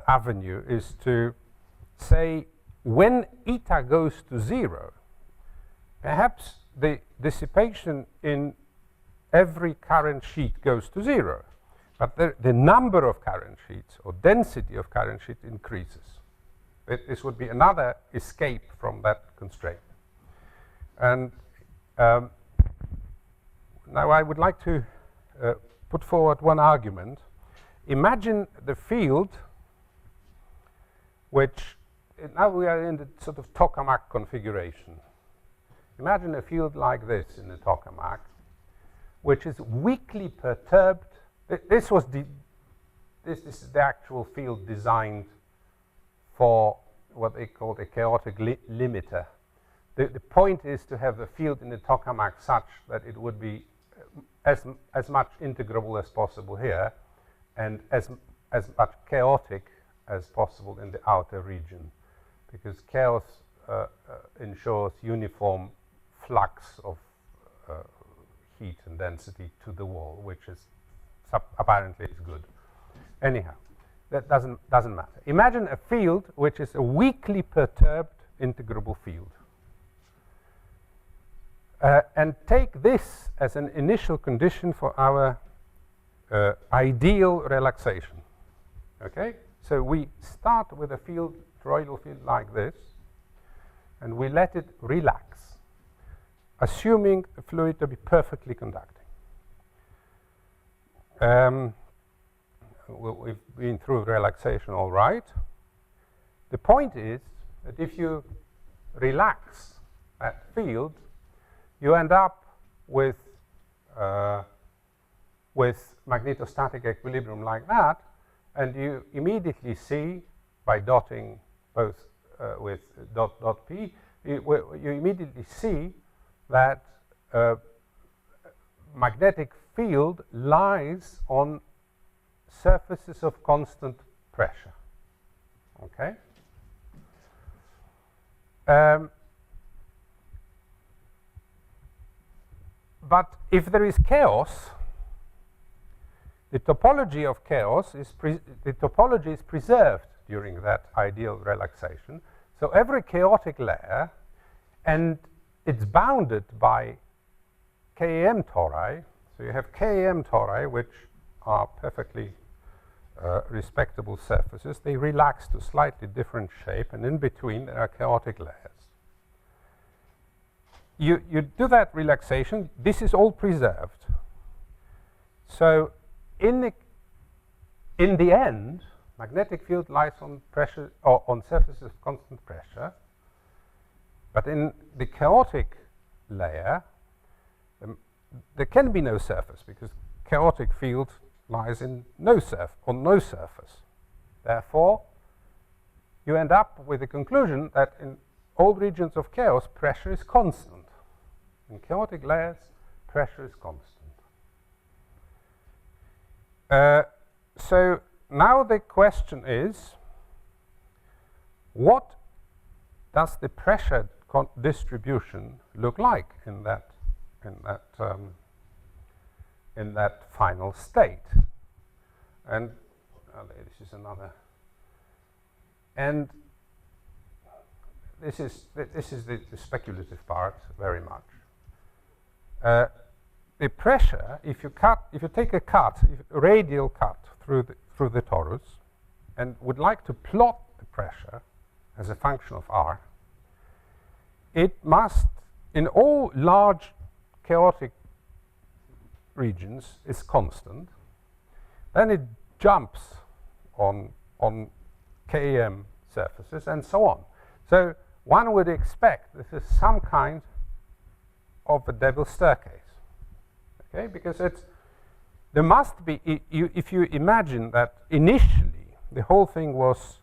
avenue is to say when eta goes to 0, perhaps the dissipation in every current sheet goes to 0, but the number of current sheets or density of current sheet increases. This would be another escape from that constraint. And now I would like to put forward one argument. Imagine the field which, now we are in the sort of tokamak configuration. Imagine a field like this in the tokamak, which is weakly perturbed. This is the actual field designed for what they call a chaotic limiter. The point is to have a field in the tokamak such that it would be as much integrable as possible here, and as much chaotic as possible in the outer region, because chaos ensures uniform flux of heat and density to the wall, which is apparently is good. Anyhow, that doesn't matter. Imagine a field which is a weakly perturbed integrable field. And take this as an initial condition for our ideal relaxation. Okay? So we start with a field, toroidal field like this, and we let it relax, assuming the fluid to be perfectly conducting. We've been through relaxation all right. The point is that if you relax that field, you end up with magnetostatic equilibrium like that, and you immediately see, by dotting both with dot P, you immediately see that magnetic field lies on surfaces of constant pressure. Okay? But if there is chaos, the topology of chaos is preserved during that ideal relaxation. So every chaotic layer, and it's bounded by KAM tori. So you have KAM tori, which are perfectly respectable surfaces. They relax to slightly different shape, and in between there are chaotic layers. You do that relaxation. This is all preserved. So in the end, magnetic field lies on pressure or on surfaces of constant pressure. But in the chaotic layer, there can be no surface, because chaotic field lies in no surface. Therefore, you end up with the conclusion that in all regions of chaos, pressure is constant. In chaotic layers, pressure is constant. So now the question is, what does the pressure distribution look like in that final state? And this is another. And this is the speculative part very much. The pressure, if you take a radial cut through the torus, and would like to plot the pressure as a function of r, it must, in all large chaotic regions, is constant, then it jumps on KM surfaces and so on. So one would expect this is some kind of a devil's staircase, okay? Because there must be, if you imagine that initially the whole thing was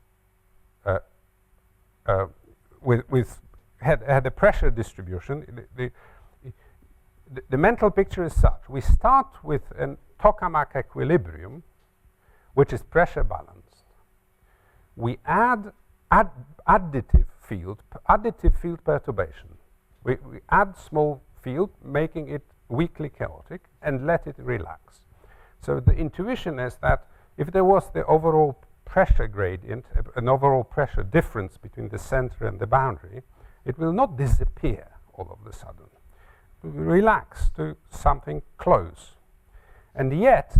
had a pressure distribution. The mental picture is such: we start with a tokamak equilibrium, which is pressure balanced. We add additive field perturbation. We add small field, making it weakly chaotic, and let it relax. So the intuition is that if there was the overall pressure gradient, an overall pressure difference between the center and the boundary, it will not disappear all of a sudden. It will relax to something close. And yet,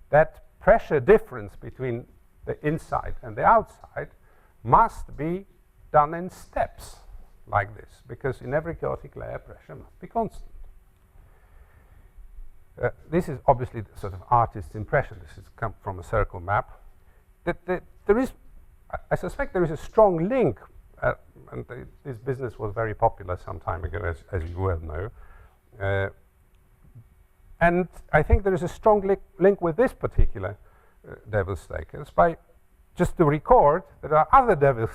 that pressure difference between the inside and the outside must be done in steps like this, because in every chaotic layer, pressure must be constant. This is obviously the sort of artist's impression. This has come from a circle map. There is, I suspect there is a strong link, and this business was very popular some time ago, as you well know. And I think there is a strong link with this particular devil's staircase. By just to record, there are other devil's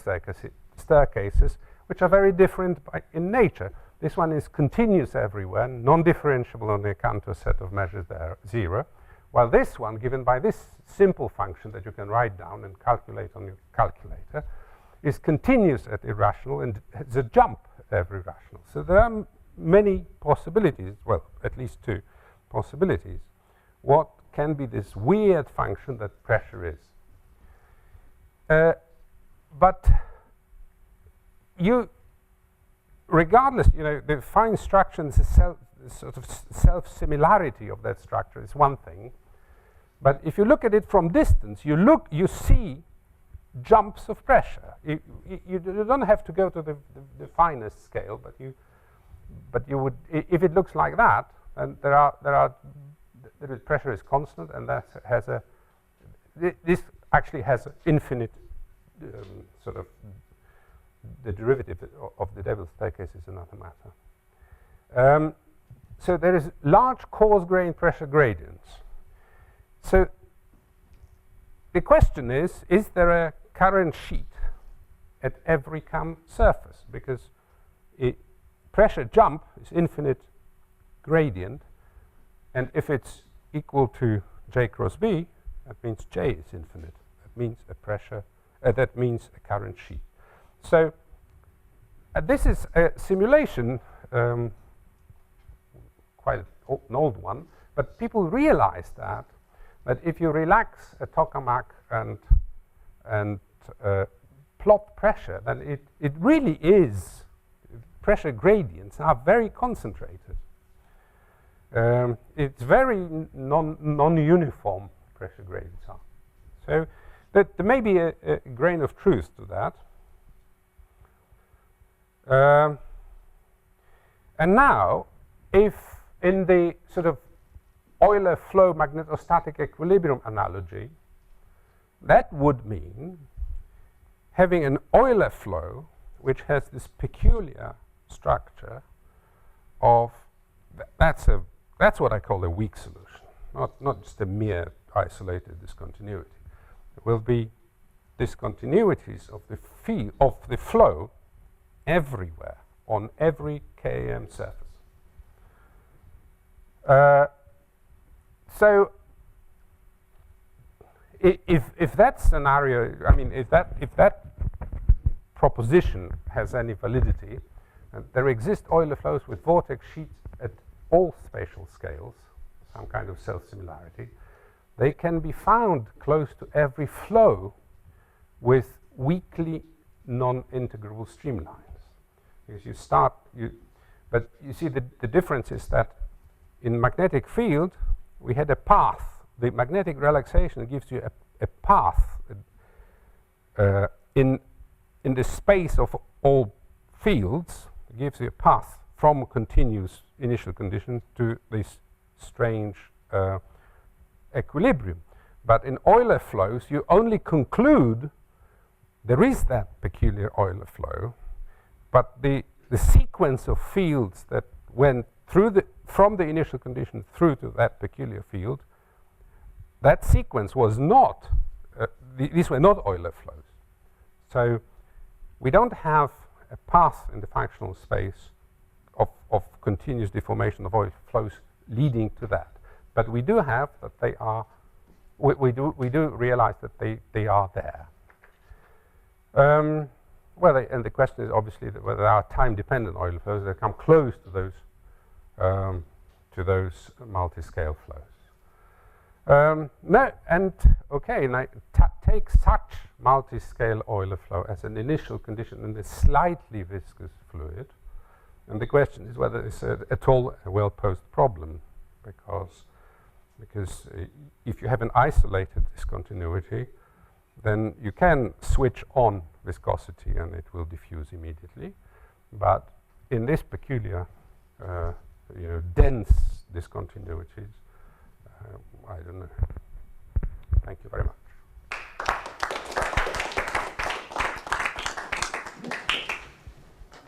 staircases which are very different in nature. This one is continuous everywhere, non-differentiable on the account of a set of measures there, 0. While this one, given by this simple function that you can write down and calculate on your calculator, is continuous at irrational and has a jump at every rational. So there are many possibilities, well, at least 2 possibilities. What can be this weird function that pressure is? But regardless, the fine structure and the sort of self-similarity of that structure is one thing. But if you look at it from distance, you see jumps of pressure. You don't have to go to the finest scale, but you would, if it looks like that, and the pressure is constant, and that has this actually has an infinite sort of, the derivative of the devil's staircase is another matter. So there is large coarse grain pressure gradients. So the question is there a current sheet at every CAM surface? Because pressure jump is infinite gradient, and if it's equal to J cross B, that means J is infinite. That means a pressure, that means a current sheet. So this is a simulation, quite an old one, but people realize that if you relax a tokamak and plot pressure, then it really is, pressure gradients are very concentrated. It's very non-uniform pressure gradients are. So there may be a grain of truth to that. And now, if in the sort of Euler flow magnetostatic equilibrium analogy, that would mean having an Euler flow which has this peculiar structure of, that's what I call a weak solution, not just a mere isolated discontinuity. There will be discontinuities of the flow everywhere on every KM surface. So if that scenario, I mean, if that proposition has any validity, there exist Euler flows with vortex sheets at all spatial scales, some kind of self-similarity. They can be found close to every flow with weakly non-integrable streamlines. Because but you see the difference is that in magnetic field, we had a path. The magnetic relaxation gives you a path in the space of all fields. It gives you a path from continuous initial condition to this strange equilibrium. But in Euler flows, you only conclude there is that peculiar Euler flow, but the sequence of fields that went through from the initial condition through to that peculiar field, that sequence was not, these were not Euler flows. So we don't have a path in the functional space of continuous deformation of Euler flows leading to that. But we do have that they are, we do realize that they are there. Well, and the question is obviously that whether there are time-dependent Euler flows that come close to those multi-scale flows. No, and okay, now take such multi-scale Euler flow as an initial condition in this slightly viscous fluid, and the question is whether it's at all a well-posed problem, because if you have an isolated discontinuity, then you can switch on viscosity and it will diffuse immediately. But in this peculiar, dense discontinuities, I don't know. Thank you very much.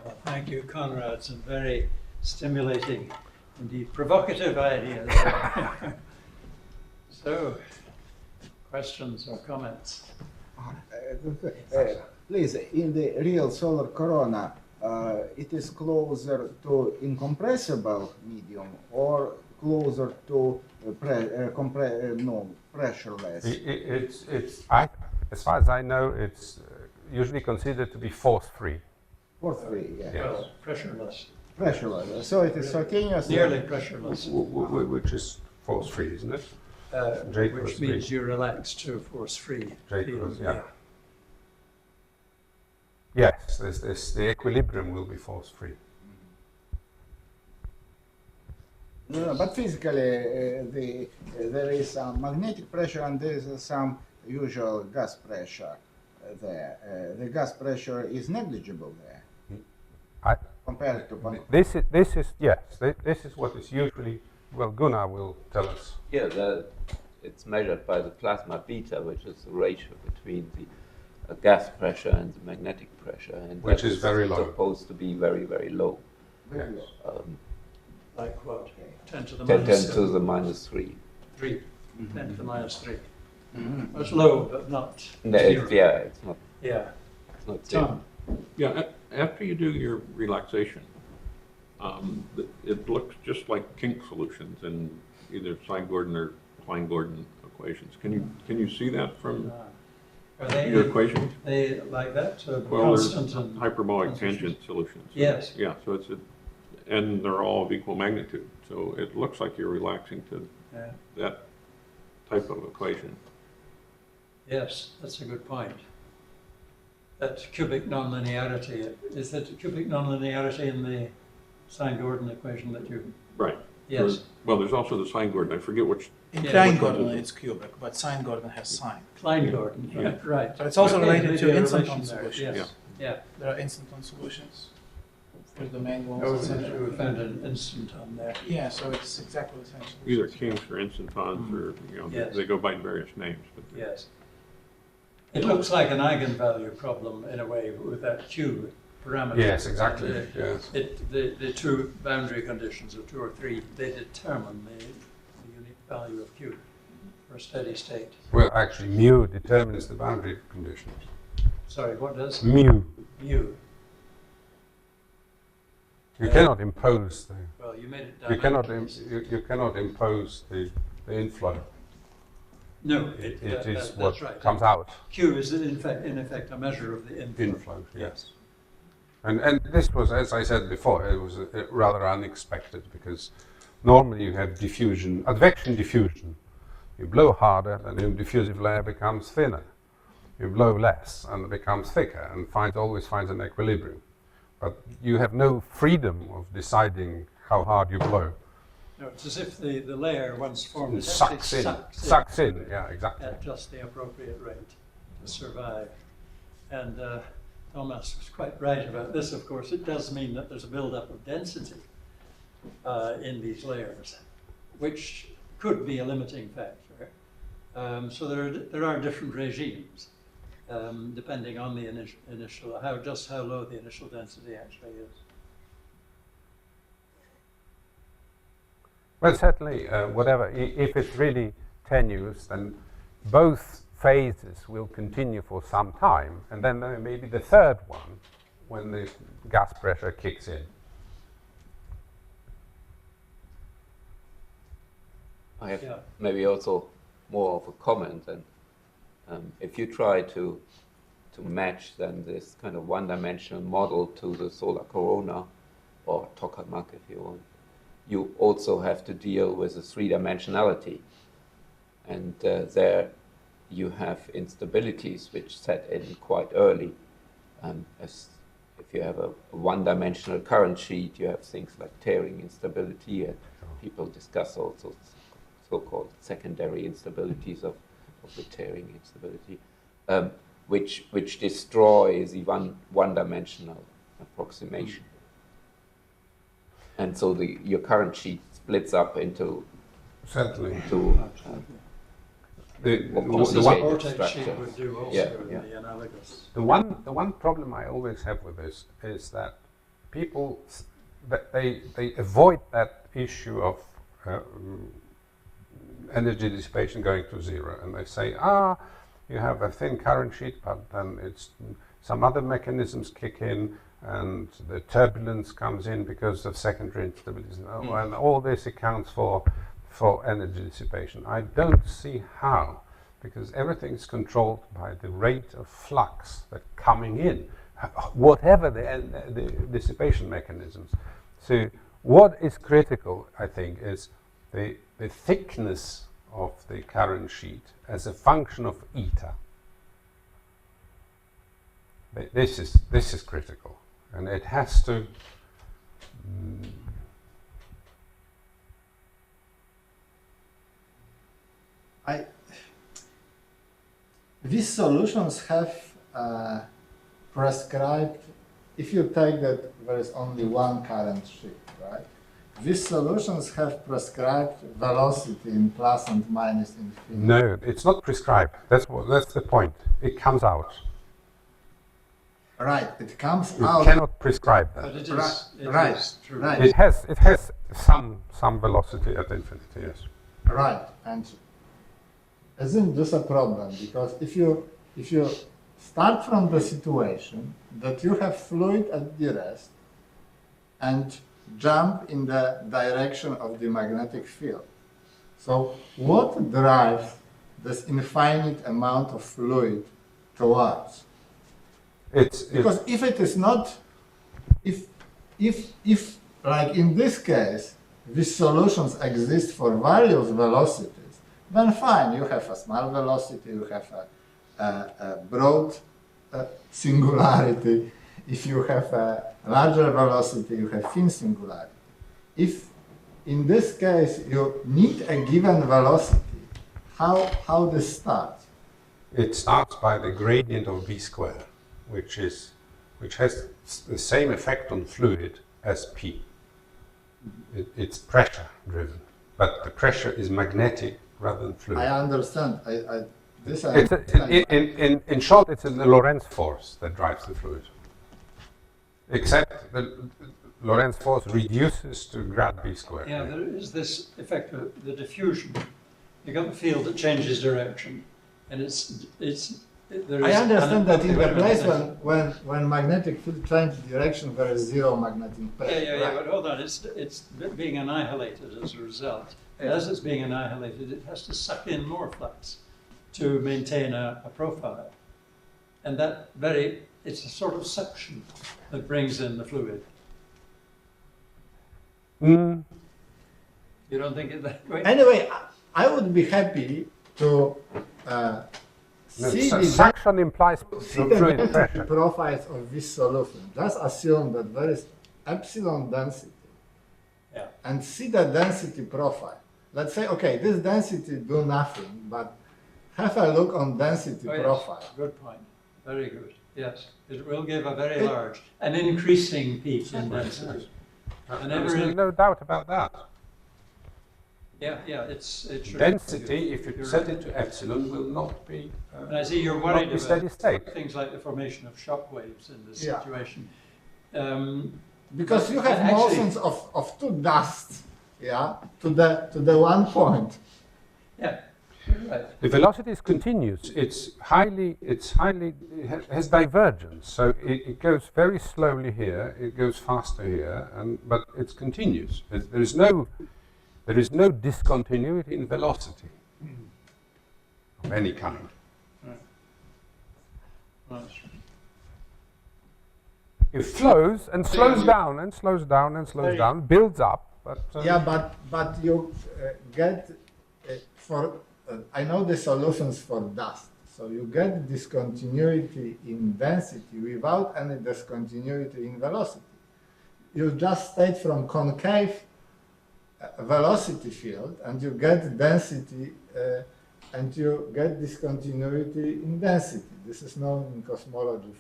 Well, thank you, Konrad. Some very stimulating, indeed provocative ideas. So, questions or comments? Please, in the real solar corona, it is closer to incompressible medium or closer to pressureless? As far as I know, it's usually considered to be force-free. Force-free, yeah. Yes. Well, pressureless. Pressureless. So it is continuous. Nearly pressureless. Which is force-free, isn't it? Which means you relax to force-free. Yeah. Yes, the equilibrium will be force-free. No, but physically, there is some magnetic pressure and there is some usual gas pressure there. The gas pressure is negligible there compared to. This is what is usually. Well, Gunnar will tell us. Yeah, it's measured by the plasma beta, which is the ratio between the gas pressure and the magnetic pressure, and which is very low. Supposed to be very, very low. Very low. Like what? 10 to the 10 minus to the minus 3. 3. Mm-hmm. 10 to the minus 3. Mm-hmm. It's low, but not No, zero. it's not. Yeah. It's not zero. Tom? Yeah, after you do your relaxation, it looks just like kink solutions in either Sine-Gordon or Klein-Gordon equations. Can you see that from Are they, your equation? they like that? Well, there's Constant and hyperbolic constant. tangent solutions. Yes. Yeah, so and they're all of equal magnitude. So it looks like you're relaxing to Yeah. that type of equation. Yes, that's a good point. That cubic nonlinearity, is that cubic nonlinearity in the Sine-Gordon equation that you... Right. Yes. Well, there's also the Sine-Gordon. I forget which. In Yeah. Klein-Gordon, it's cubic, but Sine-Gordon has sine. Klein-Gordon, Yeah. right. But it's also Okay, related maybe to a instanton relation there, solutions. Yes. Yeah. There are instanton solutions. There's the main Oh, ones, etc. we found an instanton there. Yeah, so it's exactly the same solution. Either kinks or instantons, or Yes. they go by various names. But Yes. It looks like an eigenvalue problem in a way with that Q parameter. Yes, exactly. The, Yes. the two boundary conditions of 2 or 3, they determine the unique value of Q for a steady state. Well, actually, mu determines the boundary conditions. Sorry, what does? Mu. Mu. You cannot impose the. Well, you made it You cannot. dynamic. You cannot impose the inflow. No, It that- is that's what right. comes out. Q is in effect a measure of the inflow. Inflow. Yes. And this was, as I said before, it was rather unexpected because normally you have diffusion, advection diffusion. You blow harder, and the diffusive layer becomes thinner. You blow less, and it becomes thicker, and always finds an equilibrium. But you have no freedom of deciding how hard you blow. No, it's as if the layer once formed It sucks in. Yeah, exactly. at just the appropriate rate to survive. And Thomas was quite right about this, of course. It does mean that there's a buildup of density in these layers, which could be a limiting factor. So there are different regimes, depending on the initial, just how low the initial density actually is. Well, certainly, whatever, if it's really tenuous, then both phases will continue for some time, and then there may be the third one when the gas pressure kicks in. I have maybe also more of a comment, and if you try to match then this kind of one-dimensional model to the solar corona, or tokamak if you want, you also have to deal with the three-dimensionality. And there you have instabilities which set in quite early. As if you have a one-dimensional current sheet, you have things like tearing instability, and people discuss also so-called secondary instabilities of the tearing instability, which destroys the one-dimensional approximation. And so your current sheet splits up into Certainly. The vortex sheet would do also the analogous. The one problem I always have with this is that people they avoid that issue of energy dissipation going to zero, and they say, you have a thin current sheet, but then it's some other mechanisms kick in, and the turbulence comes in because of secondary instabilities, and all this accounts for energy dissipation. I don't see how, because everything is controlled by the rate of flux that's coming in, whatever the dissipation mechanisms. So what is critical, I think, is the thickness of the current sheet as a function of eta. This is critical, and it has to These solutions have prescribed, if you take that there is only one current sheet, right? These solutions have prescribed velocity in plus and minus infinity. No, it's not prescribed. That's the point. It comes out. Right, it comes You out. cannot prescribe that. But it Right, is true. right. It has some velocity at infinity, yes. Right, and isn't this a problem? Because if you start from the situation that you have fluid at the rest and jump in the direction of the magnetic field, so what drives this infinite amount of fluid towards? Because if it is not, if like in this case, these solutions exist for various velocities, then fine, you have a small velocity, you have a broad singularity. If you have a larger velocity, you have thin singularity. If in this case you need a given velocity, how this starts? It starts by the gradient of v squared, which has the same effect on fluid as p. It's pressure driven, but the pressure is magnetic rather than fluid. I understand. In short, it's the Lorentz force that drives the fluid. Except the Lorentz force reduces to grad v squared. Yeah, there is this effect of the diffusion. You got the field that changes direction, and I understand that in the place when magnetic field changes direction, there is zero magnetic pressure. Yeah, but hold on, it's being annihilated as a result. And as it's being annihilated, it has to suck in more flux to maintain a profile. And it's a sort of suction that brings in the fluid. You don't think it that way? Anyway, I would be happy to see suction implies the fluid density pressure. profiles of this solution. Just assume that there is epsilon density, and see the density profile. Let's say, okay, this density do nothing, but have a look on density profile. Yes. Good point. Very good. Yes, it will give a very large, an increasing peak in density. There's no doubt about that. Yeah, it's Density, if you set it to epsilon, will not be And I see you're not worried be about steady state. things like the formation of shock waves in this Yeah. situation. Because you have Actually- motions of two dusts, yeah, to the one point. Yeah, right. The velocity is continuous. It has divergence. So it goes very slowly here. It goes faster here, but it's continuous. There is no discontinuity in velocity of any kind. Right. It flows and slows down and slows down and slows down, builds up. But Yeah, but you get I know the solutions for dust. So you get discontinuity in density without any discontinuity in velocity. You just state from concave velocity field, and you get density, and you get discontinuity in density. This is known in cosmology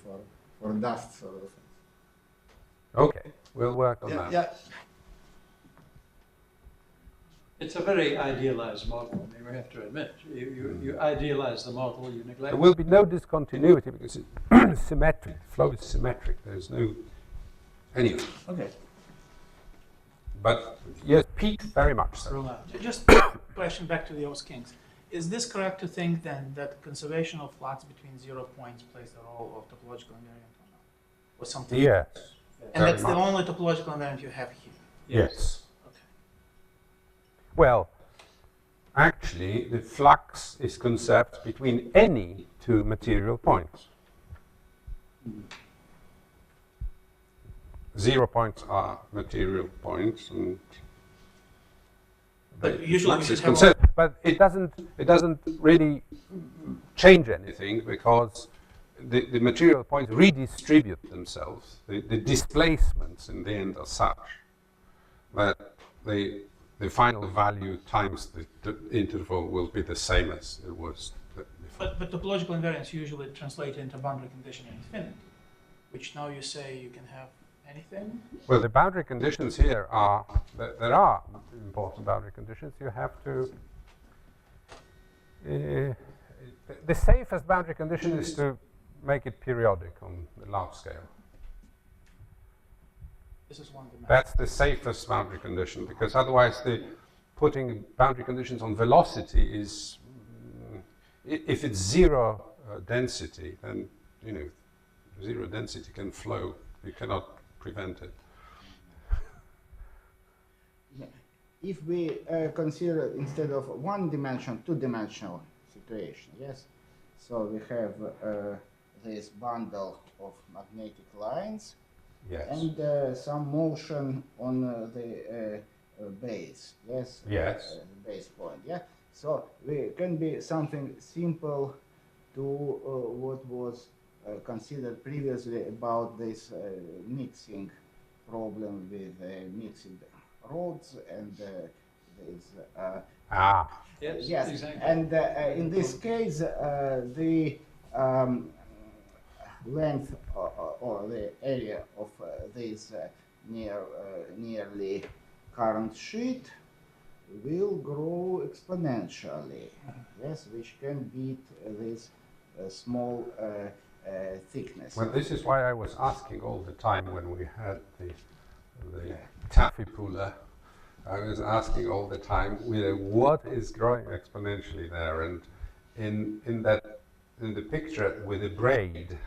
for dust solutions. okay, we'll work on Yeah, that. yeah. It's a very idealized model, I mean, we have to admit. You idealize the model, you neglect. There will be no discontinuity because it's symmetric. Flow is symmetric. There's no anyway. Okay. But yes, peak very much so. Romantic. Just question back to the Os Kings. Is this correct to think then that conservation of flux between 0 points plays the role of topological invariant or not? Or something? Yes. And very that's the much. only topological invariant you have here? Yes. Okay. Well, actually, the flux is conserved between any two material points. 0 points are material points, and But the usually flux we is should have conserved. But it doesn't really change anything because the material points redistribute themselves. The displacements in the end are such that the final value times the interval will be the same as it was before. But topological invariants usually translate into boundary condition infinity, which now you say you can have anything? Well, the boundary conditions here are, there are important boundary conditions. You have to, the safest boundary condition is to make it periodic on the large scale. This is one dimension. That's the safest boundary condition, because otherwise putting boundary conditions on velocity is, if it's zero density, then, zero density can flow. You cannot prevent it. If we consider instead of one dimension, two-dimensional situation, yes? So we have this bundle of magnetic lines, Yes. and some motion on the base, yes? Yes. The base point, yeah? So we can be something simple to what was considered previously about this mixing problem with mixing rods and this. Yes, exactly. and in this case, the length or the area of this nearly current sheet will grow exponentially, yes, which can beat this small thickness. Well, this is why I was asking all the time when we had the taffy puller. I was asking all the time, what is growing exponentially there? And in the picture with the braid,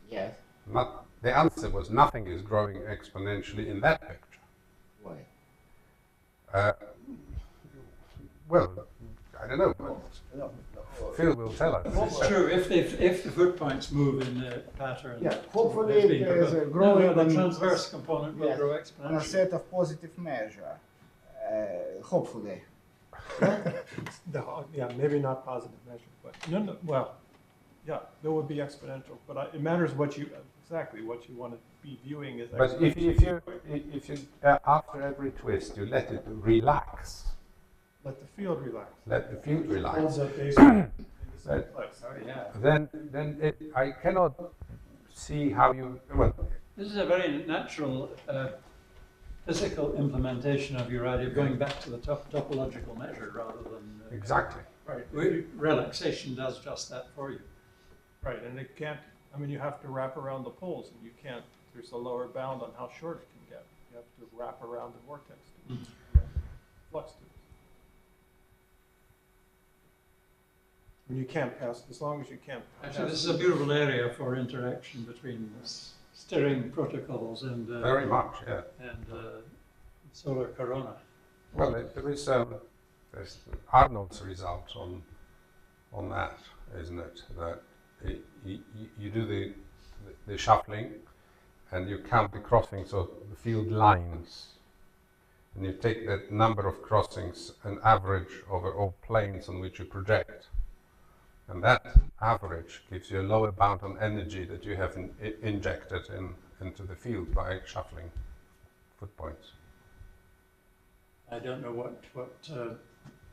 Yes. the answer was nothing is growing exponentially in that picture. Why? Well, I don't know, but No. Phil will tell us. It's true, if the foot points move in the pattern. Yeah, hopefully that's being there is a proposed. growing the on- transverse component will Yes, grow on a exponentially. set of positive measure, hopefully. Yeah, maybe not positive measure, but no, well, yeah, there would be exponential, but it matters what you want to be viewing as But exponential. if you after every twist you let it relax, Let the field relax. let the field relax, Holds up basically in the same place. Oh, yeah. then I cannot see how you, well, This is a very natural physical implementation of your idea, going back to the topological measure rather than. Exactly. Right. Relaxation does just that for you. Right, and it can't, I mean, you have to wrap around the poles, and you can't, there's a lower bound on how short it can get. You have to wrap around the vortex to flux to it. And you can't pass, as long as you can't. Actually, this is a beautiful area for interaction between steering protocols and Very much, yeah. and solar corona. Well, there is there's Arnold's result on that, isn't it? That you do the shuffling, and you count the crossings of the field lines, and you take that number of crossings and average over all planes on which you project, and that average gives you a lower bound on energy that you have injected into the field by shuffling foot points. I don't know what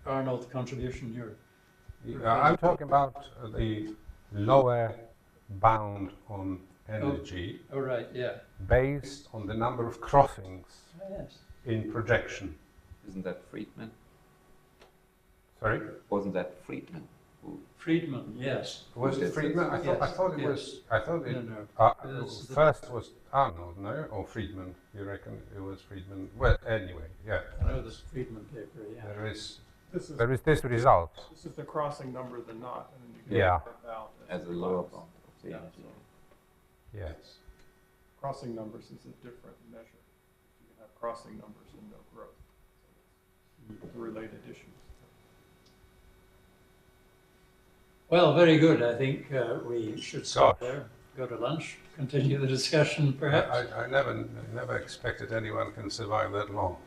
Arnold contribution you're. I'm talking about the lower bound on energy Oh right, yeah. based on the number of crossings Oh, yes. in projection. Isn't that Friedman? Sorry? Wasn't that Friedman? Friedman, yes. Was it Friedman? I thought it Yes. was. I thought it. No. First was Arnold, no, or Friedman. You reckon it was Friedman? Well, anyway, yeah. I know this Friedman paper, yeah. There is this result. This is the crossing number of the knot, and then you get Yeah. the bound As a the lower box. bound of the Yeah, energy. so Yes. crossing numbers is a different measure. You can have crossing numbers and no growth. So it's related issues. Well, very good. I think we should stop there, go to lunch, continue the discussion perhaps. I never expected anyone can survive that long.